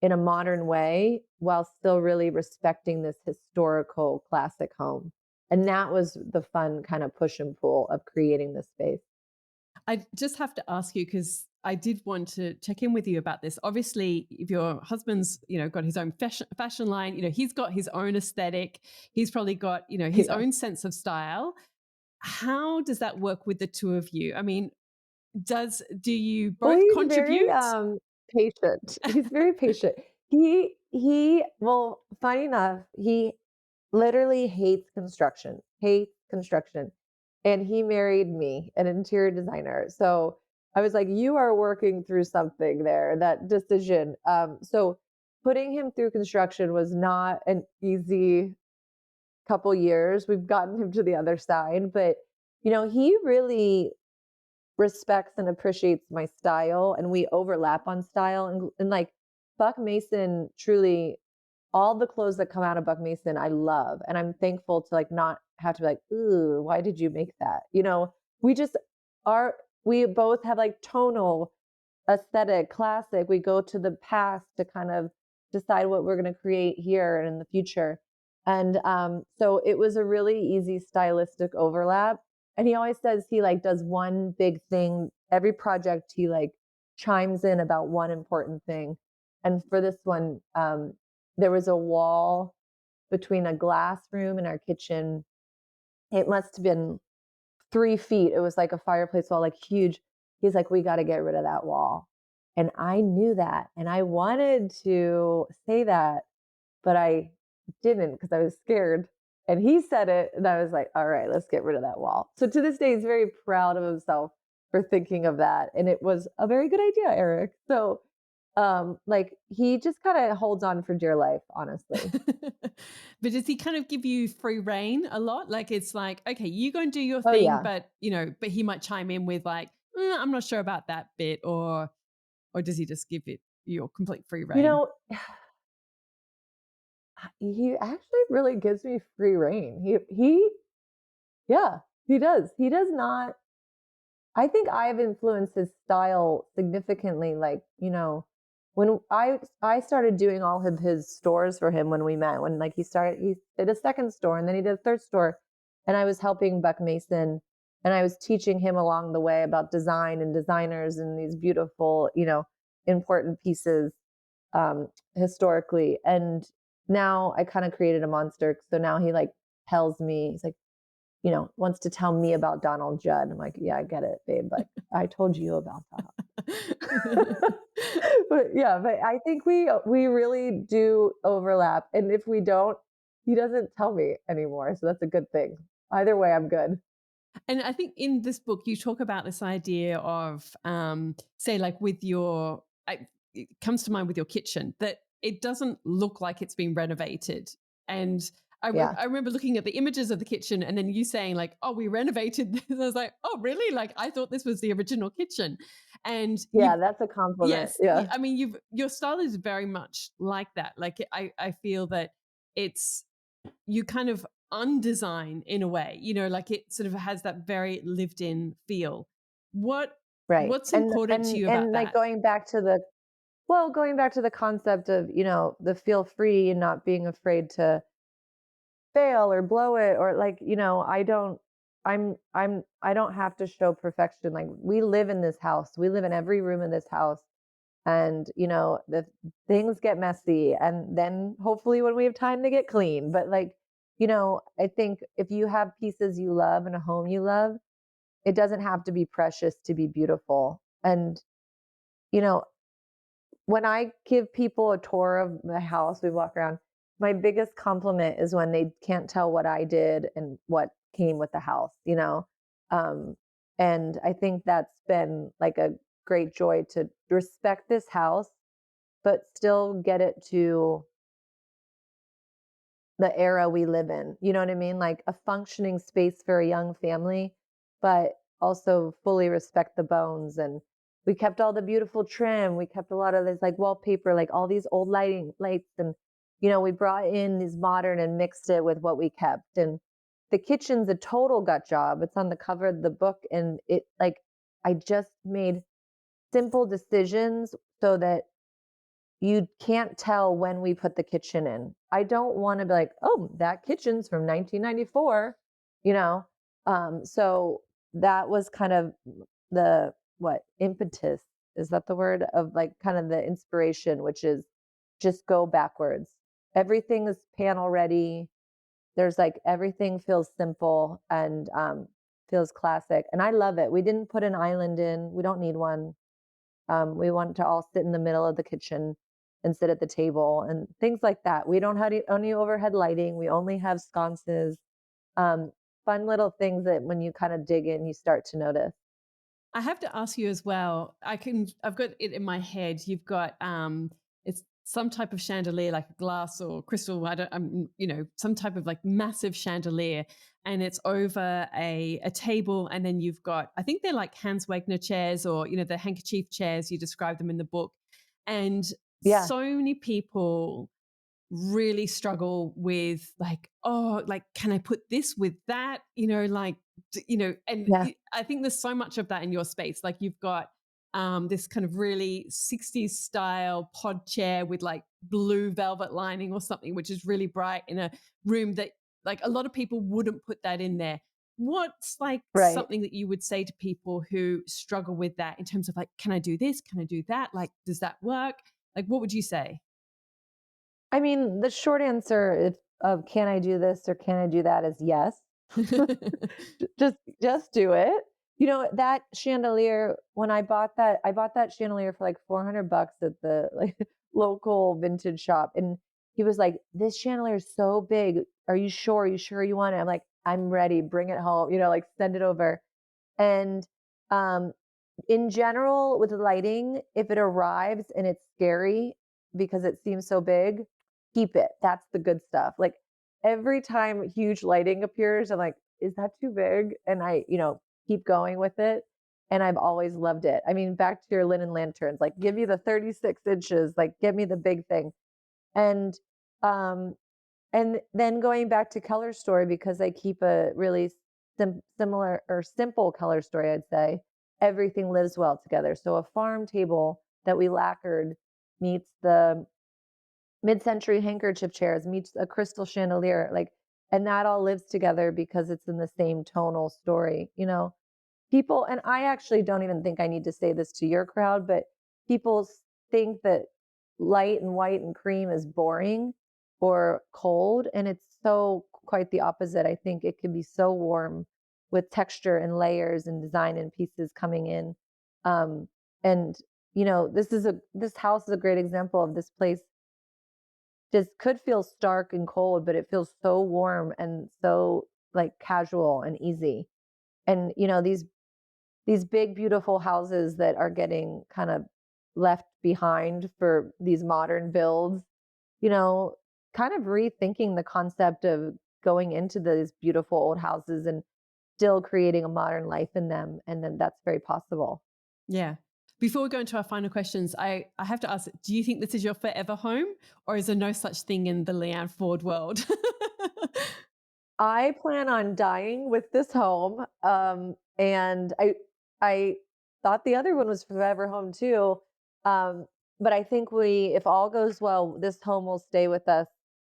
in a modern way while still really respecting this historical classic home. And that was the fun kind of push and pull of creating this space. I just have to ask you because I did want to check in with you about this. Obviously, if your husband's, got his own fashion line, he's got his own aesthetic. He's probably got, his Yeah. own sense of style. How does that work with the two of you? I mean, do you Well, both he's very contribute? patient. He's very patient. Well, funny enough, he literally hates construction. And he married me, an interior designer. So I was like, you are working through something there, that decision. So putting him through construction was not an easy couple years. We've gotten him to the other side, but he really respects and appreciates my style, and we overlap on style. And like Buck Mason, truly, all the clothes that come out of Buck Mason, I love. And I'm thankful to like not have to be like, ooh, why did you make that? We just are, we both have like tonal aesthetic, classic. We go to the past to kind of decide what we're going to create here and in the future. And so it was a really easy stylistic overlap. And he always says he like does one big thing every project. He like chimes in about one important thing. And for this one, there was a wall between a glass room and our kitchen. It must have been 3 feet. It was like a fireplace wall, like huge. He's like, we got to get rid of that wall. And I knew that. And I wanted to say that, but I didn't because I was scared. And he said it. And I was like, all right, let's get rid of that wall. So to this day, he's very proud of himself for thinking of that. And it was a very good idea, Eric. So like he just kind of holds on for dear life, honestly. But does he kind of give you free reign a lot? Like it's like, okay, you go and do your Oh thing, yeah. but but he might chime in with like, I'm not sure about that bit, or does he just give it your complete free You reign? know, he actually really gives me free reign. Yeah, he does. He does not. I think I've influenced his style significantly. Like, when I started doing all of his stores for him when we met, when like he did a second store and then he did a third store, and I was helping Buck Mason And I was teaching him along the way about design and designers and these beautiful, important pieces historically. And now I kind of created a monster. So now he like tells me, he's like, wants to tell me about Donald Judd. I'm like, yeah, I get it, babe. Like I told you about that. But yeah, but I think we really do overlap. And if we don't, he doesn't tell me anymore. So that's a good thing. Either way, I'm good. And I think in this book, you talk about this idea of, say, like with it comes to mind with your kitchen, that it doesn't look like it's been renovated. And Yeah. I remember looking at the images of the kitchen and then you saying, like, oh, we renovated this. I was like, oh, really? Like, I thought this was the original kitchen. And Yeah, you've, that's a compliment. yes, Yeah. I mean, your style is very much like that. Like, I feel that it's, you kind of undesign in a way, like it sort of has that very lived in feel. What Right. what's And important to and you about and like that? going back to the concept of, the feel free and not being afraid to fail or blow it, or like, I don't have to show perfection. Like we live in this house. We live in every room in this house. And, the things get messy, and then hopefully when we have time to get clean. But like, I think if you have pieces you love and a home you love, it doesn't have to be precious to be beautiful. And, you know, when I give people a tour of my house, we walk around, my biggest compliment is when they can't tell what I did and what came with the house. Um, and I think that's been like a great joy to respect this house, but still get it to the era we live in. You know what I mean? Like a functioning space for a young family, but also fully respect the bones. And we kept all the beautiful trim. We kept a lot of this like wallpaper, like all these old lights. And, we brought in these modern and mixed it with what we kept. And the kitchen's a total gut job. It's on the cover of the book. And it like, I just made simple decisions so that you can't tell when we put the kitchen in. I don't want to be like, oh, that kitchen's from 1994, you know? So that was kind of the what impetus, is that the word, of like kind of the inspiration, which is just go backwards. Everything is panel ready. There's like everything feels simple and feels classic. And I love it. We didn't put an island in, we don't need one. We want to all sit in the middle of the kitchen and sit at the table and things like that. We don't have any overhead lighting. We only have sconces. Um, Fun little things that when you kind of dig in, you start to notice. I have to ask you as well. I've got it in my head. You've got it's some type of chandelier, like a glass or crystal. I don't, some type of like massive chandelier, and it's over a table. And then you've got, I think they're like Hans Wegner chairs, or the handkerchief chairs. You describe them in the book, and Yeah, so many people really struggle with, like, oh, like, can I put this with that, like, and yeah, I think there's so much of that in your space. Like you've got this kind of really 60s style pod chair with like blue velvet lining or something, which is really bright in a room that, like, a lot of people wouldn't put that in there. What's like right. something that you would say to people who struggle with that in terms of like, can I do this, can I do that, like, does that work? Like, what would you say? I mean, the short answer of can I do this or can I do that is yes. Just do it. That chandelier, when I bought that chandelier for like $400 at the like local vintage shop. And he was like, this chandelier is so big. Are you sure? Are you sure you want it? I'm like, I'm ready. Bring it home, like send it over. And um, in general, with lighting, if it arrives and it's scary because it seems so big, keep it. That's the good stuff. Like every time huge lighting appears, I'm like, is that too big? And I, keep going with it. And I've always loved it. I mean, back to your linen lanterns, like give me the 36 inches, like give me the big thing. And um, and then going back to color story, because I keep a really similar or simple color story, I'd say everything lives well together. So a farm table that we lacquered meets the mid-century handkerchief chairs, meets a crystal chandelier. Like And that all lives together because it's in the same tonal story, you know? People, and I actually don't even think I need to say this to your crowd, but people think that light and white and cream is boring or cold, and it's so quite the opposite. I think it can be so warm with texture and layers and design and pieces coming in. Um, and this house is a great example of this place just could feel stark and cold, but it feels so warm and so like casual and easy. And these big beautiful houses that are getting kind of left behind for these modern builds, you know, kind of rethinking the concept of going into these beautiful old houses and still creating a modern life in them, and then that's very possible. Yeah. Before we go into our final questions, I have to ask, do you think this is your forever home or is there no such thing in the Leanne Ford world? I plan on dying with this home, and I thought the other one was forever home too, but I think if all goes well, this home will stay with us,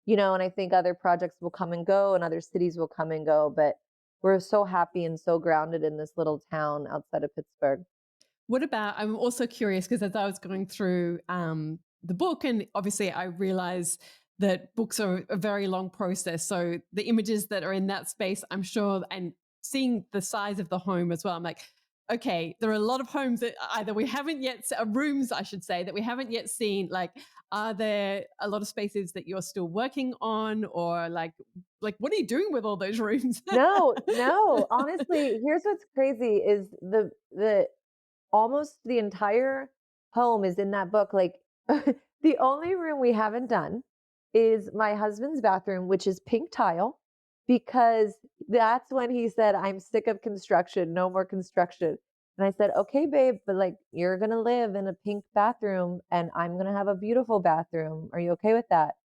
and I think other projects will come and go, and other cities will come and go, but we're so happy and so grounded in this little town outside of Pittsburgh. What about, I'm also curious because as I was going through the book, and obviously I realize that books are a very long process. So the images that are in that space, I'm sure, and seeing the size of the home as well, I'm like, okay, there are a lot of homes that either we haven't yet, rooms, I should say, that we haven't yet seen. Like, are there a lot of spaces that you're still working on, or like what are you doing with all those rooms? No, no, honestly, here's what's crazy is the almost the entire home is in that book, like, the only room we haven't done is my husband's bathroom, which is pink tile, because that's when he said, "I'm sick of construction, no more construction." And I said, "Okay, babe, but, like, you're gonna live in a pink bathroom, and I'm gonna have a beautiful bathroom. Are you okay with that?"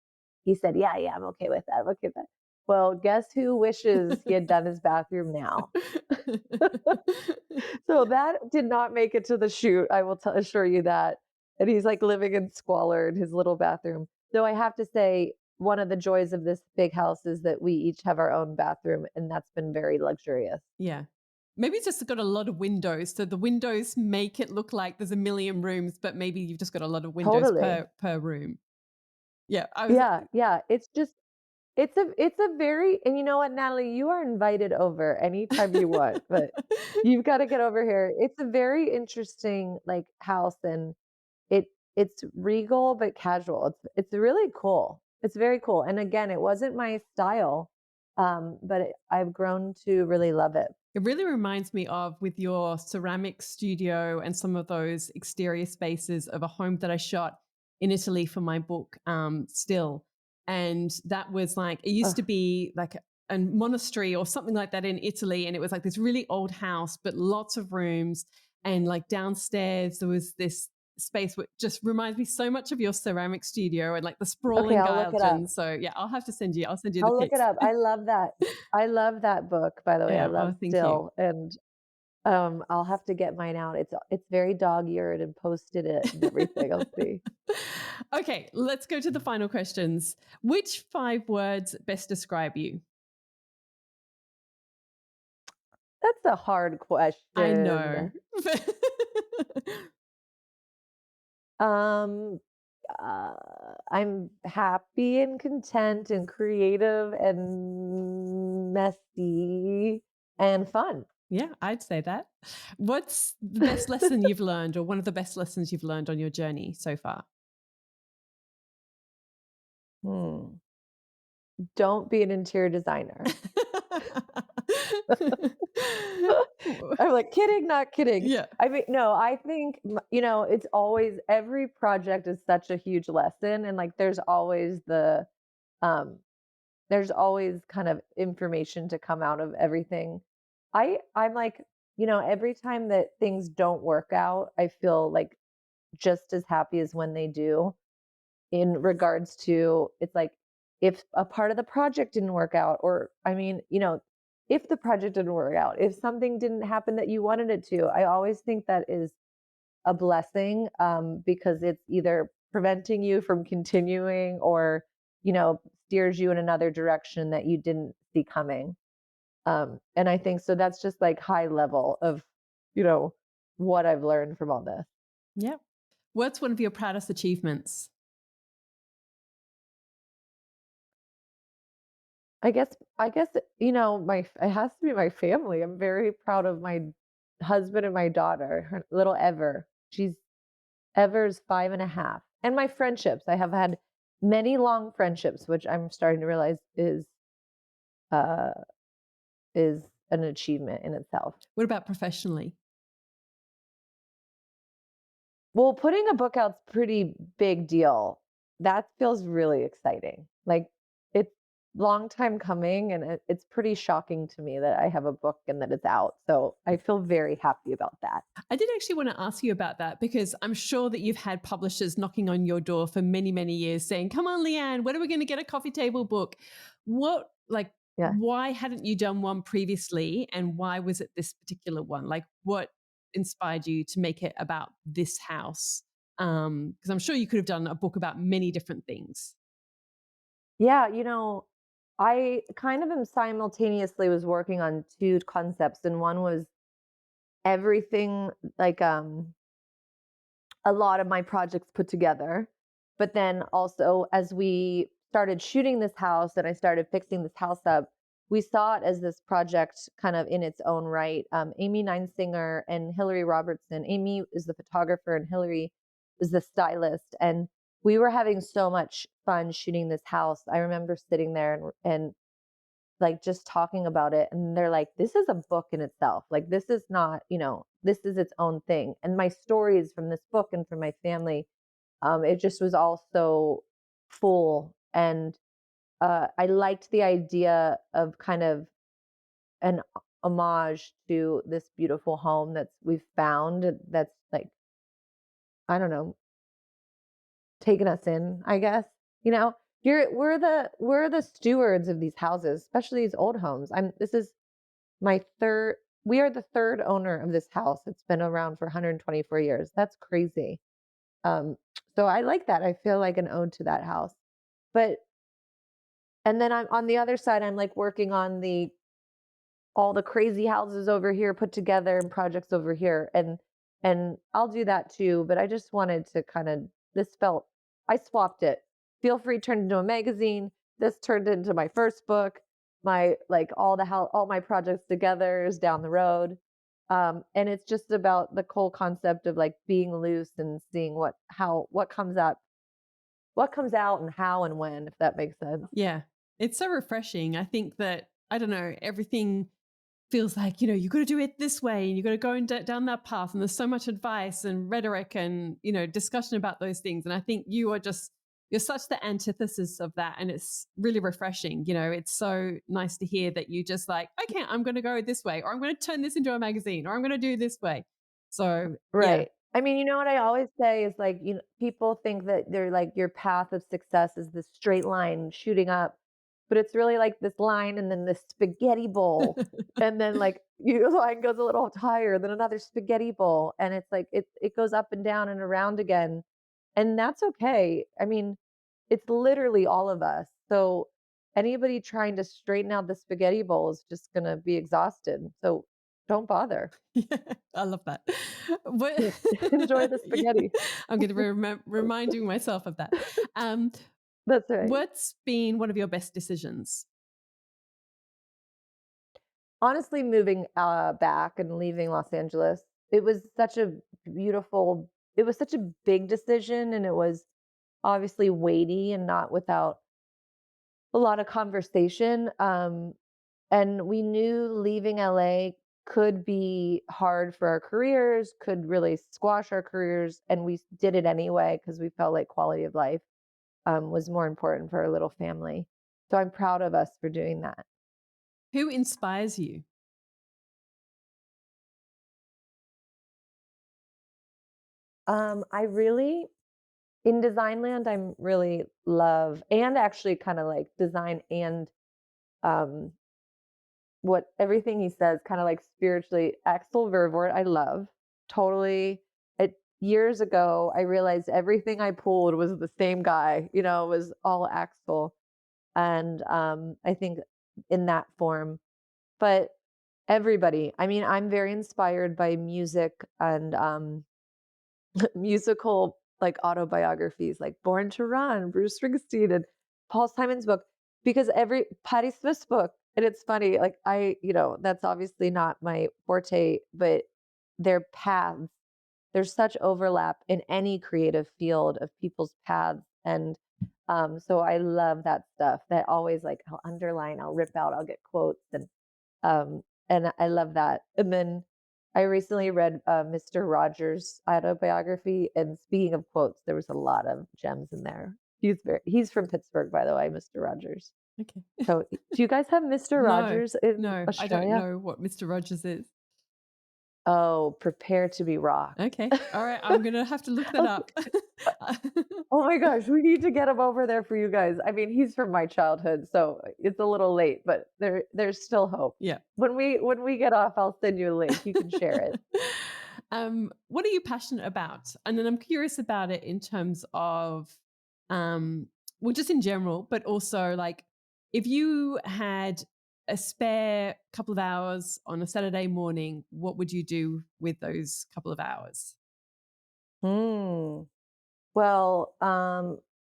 He said, "Yeah, yeah, I'm okay with that, I'm okay with that." Well, guess who wishes he had done his bathroom now? So that did not make it to the shoot, I will assure you that. And he's like living in squalor in his little bathroom. Though I have to say, one of the joys of this big house is that we each have our own bathroom, and that's been very luxurious. Yeah. Maybe it's just got a lot of windows. So the windows make it look like there's a million rooms, but maybe you've just got a lot of windows Totally. per room. Yeah. I was Yeah, yeah. It's a very, and you know what, Natalie, you are invited over anytime you want, but you've got to get over here. It's a very interesting like house, and It it's regal but casual. It's really cool. It's very cool, and again, it wasn't my style, but I've grown to really love it. It really reminds me of with your ceramic studio and some of those exterior spaces of a home that I shot in Italy for my book, Still. And that was like, it used to Ugh, be like a monastery or something like that in Italy. And it was like this really old house, but lots of rooms. And like downstairs, there was this space which just reminds me so much of your ceramic studio and like the okay, sprawling I'll look it up. garden. So yeah, I'll send you the I'll look it pics. up. I love that. I love that book, by the way. I Yeah. love Oh, thank you. Still, and, I'll have to get mine out. It's very dog-eared and posted it and everything. I'll see. Okay, let's go to the final questions. Which 5 words best describe you? That's a hard I know. question. Um, I'm happy and content and creative and messy and fun. Yeah, I'd say that. What's the best lesson you've learned, or one of the best lessons you've learned on your journey so far? Hmm. Don't be an interior designer. I'm like, kidding, not kidding. Yeah, I mean, no, I think, it's always every project is such a huge lesson, and like um there's always kind of information to come out of everything. I'm like, every time that things don't work out, I feel like just as happy as when they do, in regards to it's like if a part of the project didn't work out, or I mean, if the project didn't work out, if something didn't happen that you wanted it to, I always think that is a blessing, because it's either preventing you from continuing or, steers you in another direction that you didn't see coming. And I think so that's just like high level of, you know, what I've learned from all this. Yeah. What's one of your proudest achievements? I guess, you know, my it has to be my family. I'm very proud of my husband and my daughter, her little Ever. Ever's 5.5. And my friendships. I have had many long friendships, which I'm starting to realize uh is an achievement in itself. What about professionally? Well, putting a book out's pretty big deal. That feels really exciting. Like, it's long time coming, and it's pretty shocking to me that I have a book and that it's out. So I feel very happy about that. I did actually want to ask you about that because I'm sure that you've had publishers knocking on your door for many, many years saying, "Come on, Leanne, when are we going to get a coffee table book?" What, like, Yeah. why hadn't you done one previously? And why was it this particular one? Like, what inspired you to make it about this house? Because I'm sure you could have done a book about many different things. Yeah, you know, I kind of am simultaneously was working on 2 concepts, and one was everything like, a lot of my projects put together. But then also, as we started shooting this house and I started fixing this house up, we saw it as this project kind of in its own right. Amy Neinsinger and Hillary Robertson. Amy is the photographer and Hillary is the stylist. And we were having so much fun shooting this house. I remember sitting there and like just talking about it, and they're like, this is a book in itself. Like, this is not, you know, this is its own thing. And my stories from this book and from my family, it just was all so full. And I liked the idea of kind of an homage to this beautiful home that's we've found that's like, I don't know, taken us in, I guess. You know, we're the stewards of these houses, especially these old homes. I'm this is my third we are the third owner of this house. It's been around for 124 years. That's crazy. Um, so I like that. I feel like an ode to that house. But and then I'm on the other side, I'm like working on the all the crazy houses over here put together and projects over here. And I'll do that too. But I just wanted to kind of this felt I swapped it. Feel Free turned into a magazine. This turned into my first book. My like all my projects together is down the road. And it's just about the whole concept of like being loose and seeing what comes out and how and when, if that makes sense. Yeah, it's so refreshing. I think that, I don't know, everything feels like, you got to do it this way and you got to go down that path. And there's so much advice and rhetoric and, discussion about those things. And I think you're such the antithesis of that. And it's really refreshing. It's so nice to hear that you just like, okay, I'm going to go this way, or I'm going to turn this into a magazine, or I'm going to do this way. So, yeah. Right. I mean, you know what I always say is like, people think that they're like your path of success is this straight line shooting up, but it's really like this line and then this spaghetti bowl. And then like your line goes a little higher than another spaghetti bowl. And it's like it goes up and down and around again. And that's okay. I mean, it's literally all of us. So anybody trying to straighten out the spaghetti bowl is just gonna be exhausted. So don't bother. Yeah, I love that. What Enjoy the Yeah, spaghetti. I'm gonna be reminding myself of that. Um, That's right. what's been one of your best decisions? Honestly, moving, back and leaving Los Angeles, it was such a beautiful it was such a big decision, and it was obviously weighty and not without a lot of conversation, and we knew leaving LA could be hard for our careers, could really squash our careers, and we did it anyway because we felt like quality of life, was more important for our little family. So I'm proud of us for doing that. Who inspires you? I really in design land, I'm really love and actually kinda like design and, um, what everything he says kinda like spiritually Axel Vervoort, I love. Totally years ago, I realized everything I pulled was the same guy, it was all Axel. and I think in that form. But everybody, I mean, I'm very inspired by music and musical like autobiographies like Born to Run, Bruce Springsteen, and Paul Simon's book, because every Patti Smith's book. And it's funny, like that's obviously not my forte, but their paths, there's such overlap in any creative field of people's paths. And so I love that stuff that always like I'll underline, I'll rip out, I'll get quotes, and I love that. And then I recently read Mr. Rogers' autobiography, and speaking of quotes, there was a lot of gems in there. He's from Pittsburgh, by the way, Mr. Rogers. Okay. So, do you guys have Mr. No, Rogers in no, I don't Australia? know what Mr. Rogers is. Oh, prepare to be rocked. Okay. All right. I'm gonna have to look that up. Oh my gosh, we need to get him over there for you guys. I mean, he's from my childhood, so it's a little late, but there's still hope. Yeah. When we get off, I'll send you a link. You can share it. What are you passionate about? And then I'm curious about it in terms of, um, well, just in general, but also like if you had a spare couple of hours on a Saturday morning, what would you do with those couple of hours? Hmm. Well,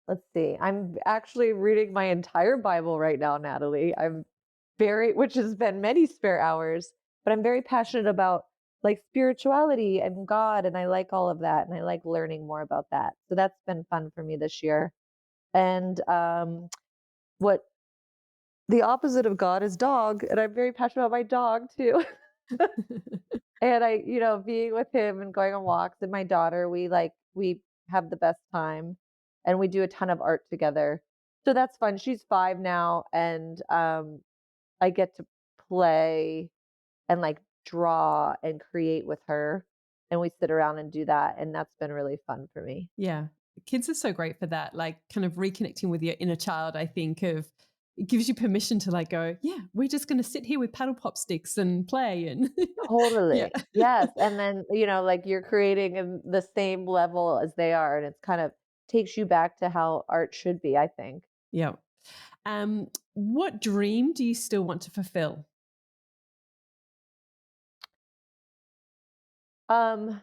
let's see. I'm actually reading my entire Bible right now, Natalie. Which has been many spare hours, but I'm very passionate about like spirituality and God, and I like all of that, and I like learning more about that. So that's been fun for me this year. And what the opposite of God is dog, and I'm very passionate about my dog too. And being with him and going on walks, and my daughter, we have the best time, and we do a ton of art together. So that's fun. She's 5 now, and I get to play and like draw and create with her, and we sit around and do that, and that's been really fun for me. Yeah. Kids are so great for that, like kind of reconnecting with your inner child, I think of it gives you permission to like go, yeah, we're just going to sit here with paddle pop sticks and play and yeah. Totally. Yes, and then, like you're creating in the same level as they are, and it's kind of takes you back to how art should be, I think. Yeah. What dream do you still want to fulfill? Um,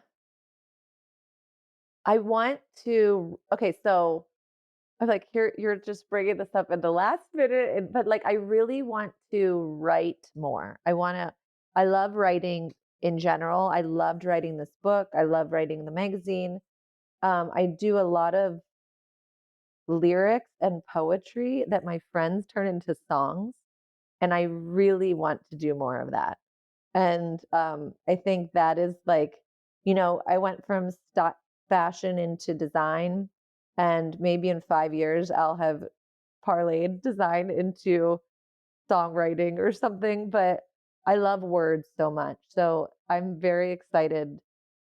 I want to okay, so I'm like, here you're just bringing this up in the last minute, but like I really want to write more. I love writing in general. I loved writing this book. I love writing the magazine. I do a lot of lyrics and poetry that my friends turn into songs, and I really want to do more of that. And I think that is like, I went from fashion into design, and maybe in 5 years I'll have parlayed design into songwriting or something. But I love words so much, so I'm very excited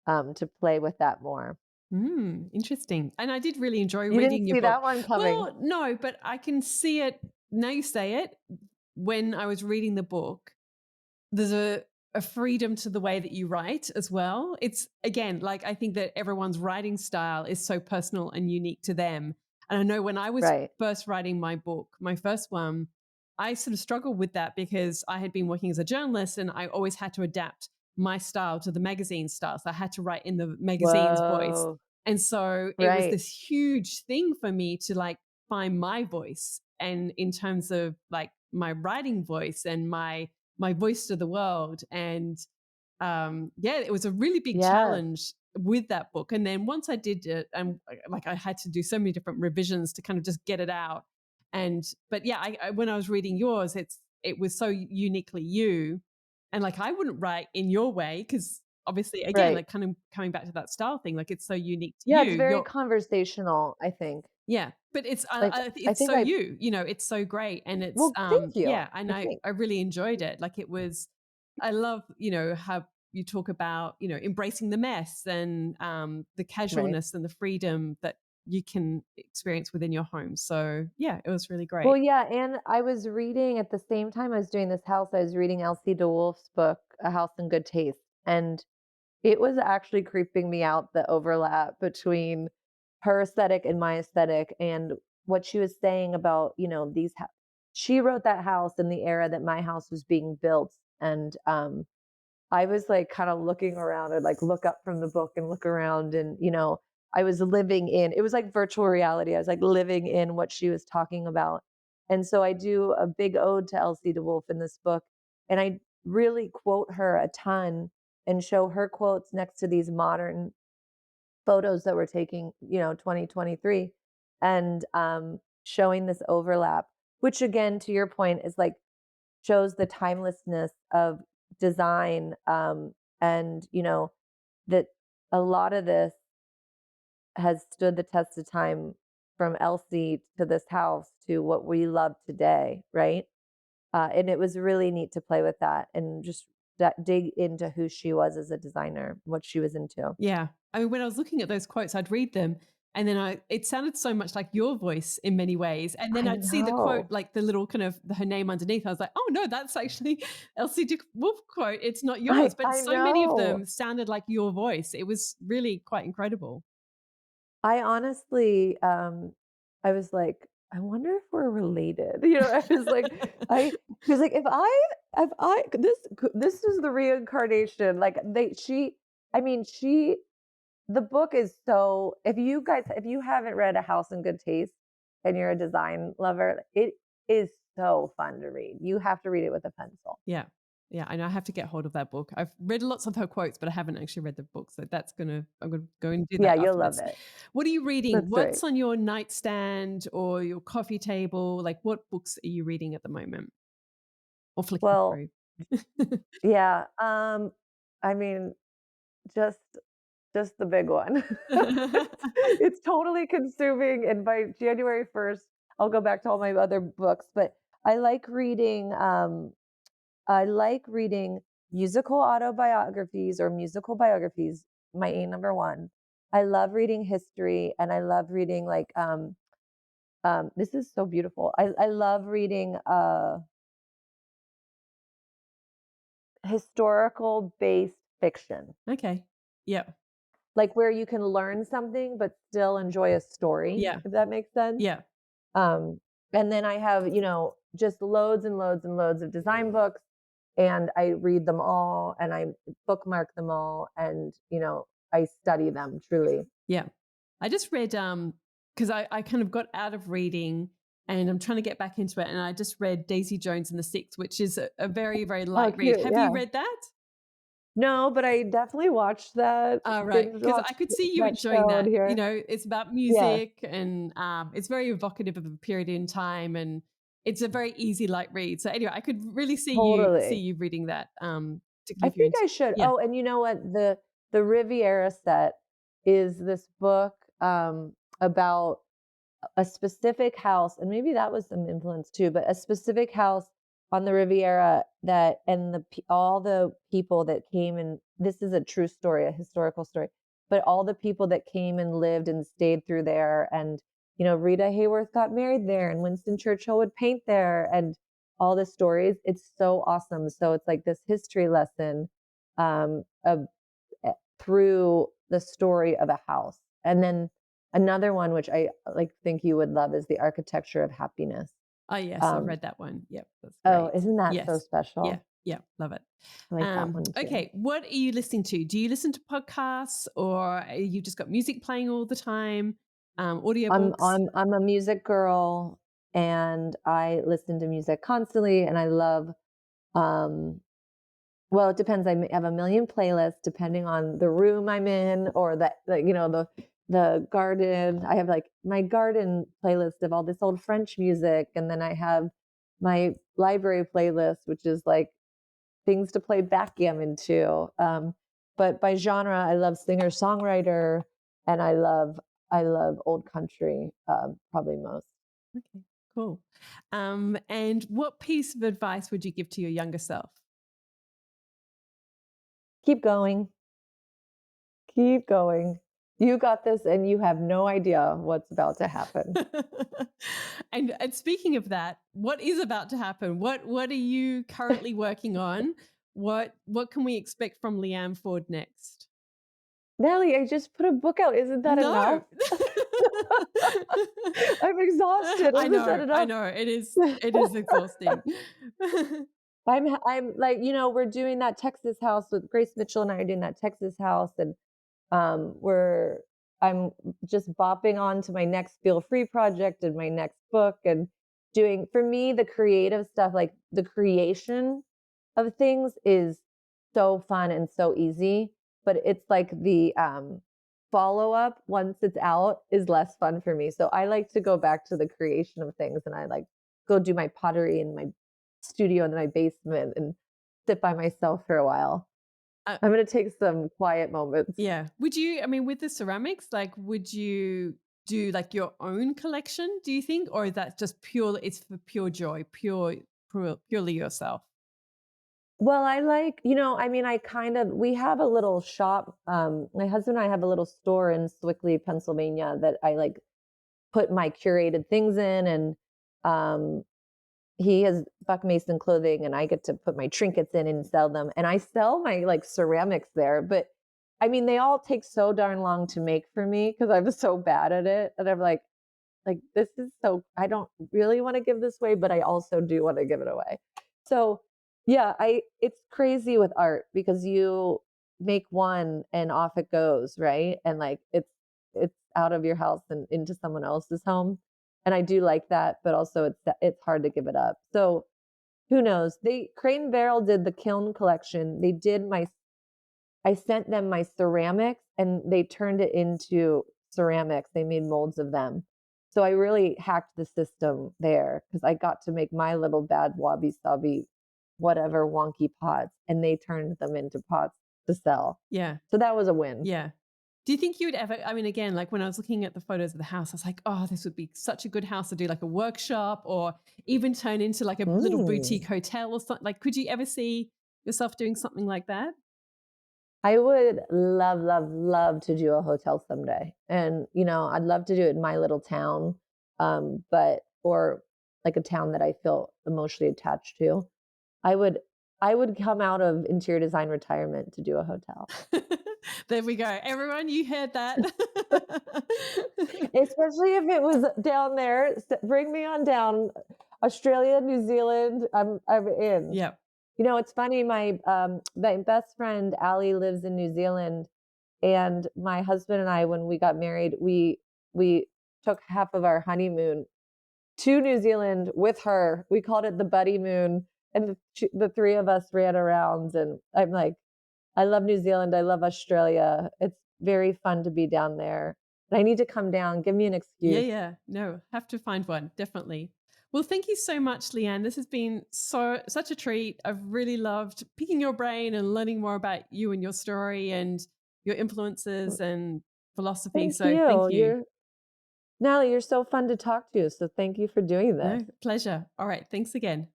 to play with that more. Interesting. And I did really enjoy You didn't reading your see book. that one coming, Well, no, but I can see it now you say it. When I was reading the book, there's a freedom to the way that you write as well. It's again, like I think that everyone's writing style is so personal and unique to them. And I know when I was right? first writing my book, my first one, I sort of struggled with that because I had been working as a journalist and I always had to adapt my style to the magazine style. So I had to write in the magazine's voice. Whoa, And so it was right? this huge thing for me to like find my voice and in terms of like my writing voice and my voice to the world. And yeah, it was a really big Yes, challenge with that book. And then once I did it, and like I had to do so many different revisions to kind of just get it out. And but yeah, when I was reading yours, it was so uniquely you, and like I wouldn't write in your way because obviously, again, right. like kind of coming back to that style thing, like it's so unique to Yeah, you. it's very conversational, I think. Yeah, but it's Like, I it's think so I you know, it's so great and it's well, thank you. yeah, and I think I really enjoyed it. Like it was I love, how you talk about, embracing the mess and the right. casualness and the freedom that you can experience within your home. So, yeah, it was really Well, great. yeah, and I was reading at the same time I was doing this house, I was reading Elsie DeWolf's book, A House in Good Taste, and it was actually creeping me out, the overlap between her aesthetic and my aesthetic, and what she was saying about, these she wrote that house in the era that my house was being built, and I was like kind of looking around and like look up from the book and look around, and I was living in, it was like virtual reality. I was like living in what she was talking about. And so I do a big ode to Elsie DeWolf in this book, and I really quote her a ton and show her quotes next to these modern photos that we're taking, 2023, and showing this overlap, which again, to your point, is like shows the timelessness of design, and that a lot of this has stood the test of time, from Elsie to this house to what we love today, right? And it was really neat to play with that and just dig into who she was as a designer, what she was into. Yeah. I mean, when I was looking at those quotes, I'd read them and then it sounded so much like your voice in many ways. And then I I'd see the quote, know. like the little kind of her name underneath. I was like, oh no, that's actually Elsie de Wolf quote. It's not yours. But I so many of know. them sounded like your voice. It was really quite incredible. I honestly, I was like, I wonder if we're related. I was like, I was like, if I this is the reincarnation. Like I mean, the book is so, if you haven't read A House in Good Taste and you're a design lover, it is so fun to read. You have to read it with a pencil. Yeah. Yeah. I know I have to get hold of that book. I've read lots of her quotes, but I haven't actually read the book. So I'm going to go and do that Yeah, you'll love afterwards. it. What are you reading? That's right. What's on your nightstand or your coffee table? Like what books are you reading at the moment or flicking Well, through? yeah, I mean, just the big one. It's totally consuming, and by January 1st, I'll go back to all my other books, but I like reading, I like reading musical autobiographies or musical biographies, my A number 1. I love reading history, and I love reading, like, this is so beautiful. I love reading, historical-based fiction. Okay. Yeah. Like, where you can learn something, but still enjoy a story, Yeah. if that makes sense. Yeah. Um, and then I have, just loads and loads and loads of design books, and I read them all, and I bookmark them all, and, I study them truly. Yeah. I just read because I kind of got out of reading and I'm trying to get back into it. And I just read Daisy Jones and the Six, which is a very, very Oh, light read. cute, Have you yeah. read that? No, but I definitely watched that, Right, binge because I watched could see you that enjoying show in that. here. It's about Yes, music and it's very evocative of a period in time, and it's a very easy light read. So anyway, I could really see totally. you reading that, I particularly if you're think into I should. yeah. Oh, and you know what? The Riviera set is this book, about a specific house, and maybe that was some influence too, but a specific house on the Riviera, that, and all the people that came, and this is a true story, a historical story, but all the people that came and lived and stayed through there, and Rita Hayworth got married there, and Winston Churchill would paint there, and all the stories. It's so awesome. So it's like this history lesson, of through the story of a house. And then another one, which I like think you would love, is The Architecture of Happiness. Oh, yes, I've Um, read that one. Yep, that's oh, great. isn't that so Yes. Yeah, special? yeah, love it. I like that one too. Okay, what are you listening to? Do you listen to podcasts or you just got music playing all the time? Audiobooks? I'm a music girl, and I listen to music constantly, and I love, um well, it depends. Have a million playlists depending on the room I'm in, or the garden. I have like my garden playlist of all this old French music, and then I have my library playlist, which is like things to play backgammon to. But by genre, I love singer songwriter, and I love old country, probably most. Okay, cool. And what piece of advice would you give to your younger self? Keep going, keep going. You got this, and you have no idea what's about to happen. And speaking of that, what is about to happen? What are you currently working on? What can we expect from Leanne Ford next? Natalie, I just put a book out. Isn't that No. enough? I'm exhausted. I Let's just set know, it I up. know. It is exhausting. I'm like, we're doing that Texas house with Grace Mitchell and I are doing that Texas house, and we're I'm just bopping on to my next feel free project and my next book, and doing, for me, the creative stuff, like the creation of things is so fun and so easy, but it's like the follow up once it's out is less fun for me. So I like to go back to the creation of things, and I like go do my pottery in my studio in my basement and sit by myself for a while. Uh, I'm going to take some quiet moments. yeah. Would you, I mean, with the ceramics, like, would you do like your own collection, do you think? Or is that just pure, it's for pure joy, purely yourself? Well, I like, I mean, we have a little shop. My husband and I have a little store in Swickley, Pennsylvania that I like put my curated things in. And um, he has Buck Mason clothing, and I get to put my trinkets in and sell them. And I sell my like ceramics there. But I mean, they all take so darn long to make for me because I'm so bad at it. And I'm like, this is so, I don't really want to give this away, but I also do want to give it away. So yeah, it's crazy with art because you make one and off it goes, right? And like it's out of your house and into someone else's home. And I do like that, but also it's hard to give it up. So who knows? Crate and Barrel did the kiln collection. I sent them my ceramics and they turned it into ceramics. They made molds of them. So I really hacked the system there because I got to make my little bad wabi sabi, whatever wonky pots, and they turned them into pots to sell. Yeah. So that was a win. Yeah. Do you think you would ever, I mean, again, like when I was looking at the photos of the house, I was like, oh, this would be such a good house to do like a workshop or even turn into like a little boutique Mm. hotel or something. Like, could you ever see yourself doing something like that? I would love, love, love to do a hotel someday. And, I'd love to do it in my little town, or like a town that I feel emotionally attached to. I would, I would come out of interior design retirement to do a hotel. There we go. Everyone, you heard that. Especially if it was down there. Bring me on down. Australia, New Zealand, I'm in. Yeah. It's funny, my best friend Allie lives in New Zealand, and my husband and I, when we got married, we took half of our honeymoon to New Zealand with her. We called it the buddy moon, and the three of us ran around. And I'm like, I love New Zealand. I love Australia. It's very fun to be down there. But I need to come down. Give me an Yeah, excuse. yeah. No, have to find one, definitely. Well, thank you so much, Leanne. This has been such a treat. I've really loved picking your brain and learning more about you and your story and your influences and philosophy. Thank So thank you. you. Natalie, you're so fun to talk to. So thank you for doing this. No, pleasure. All right. Thanks again.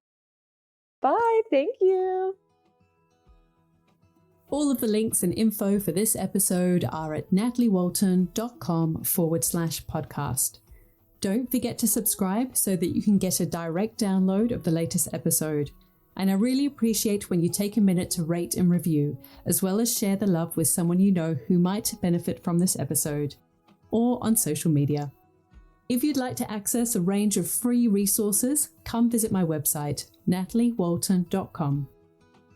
Bye. Thank you. All of the links and info for this episode are at nataliewalton.com/podcast. Don't forget to subscribe so that you can get a direct download of the latest episode. And I really appreciate when you take a minute to rate and review, as well as share the love with someone you know who might benefit from this episode, or on social media. If you'd like to access a range of free resources, come visit my website, nataliewalton.com.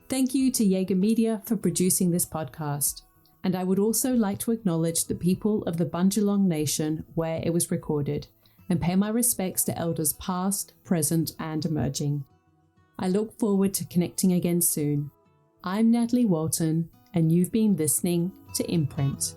Thank you to Jaeger Media for producing this podcast. And I would also like to acknowledge the people of the Bundjalung Nation where it was recorded, and pay my respects to elders past, present, and emerging. I look forward to connecting again soon. I'm Natalie Walton, and you've been listening to Imprint.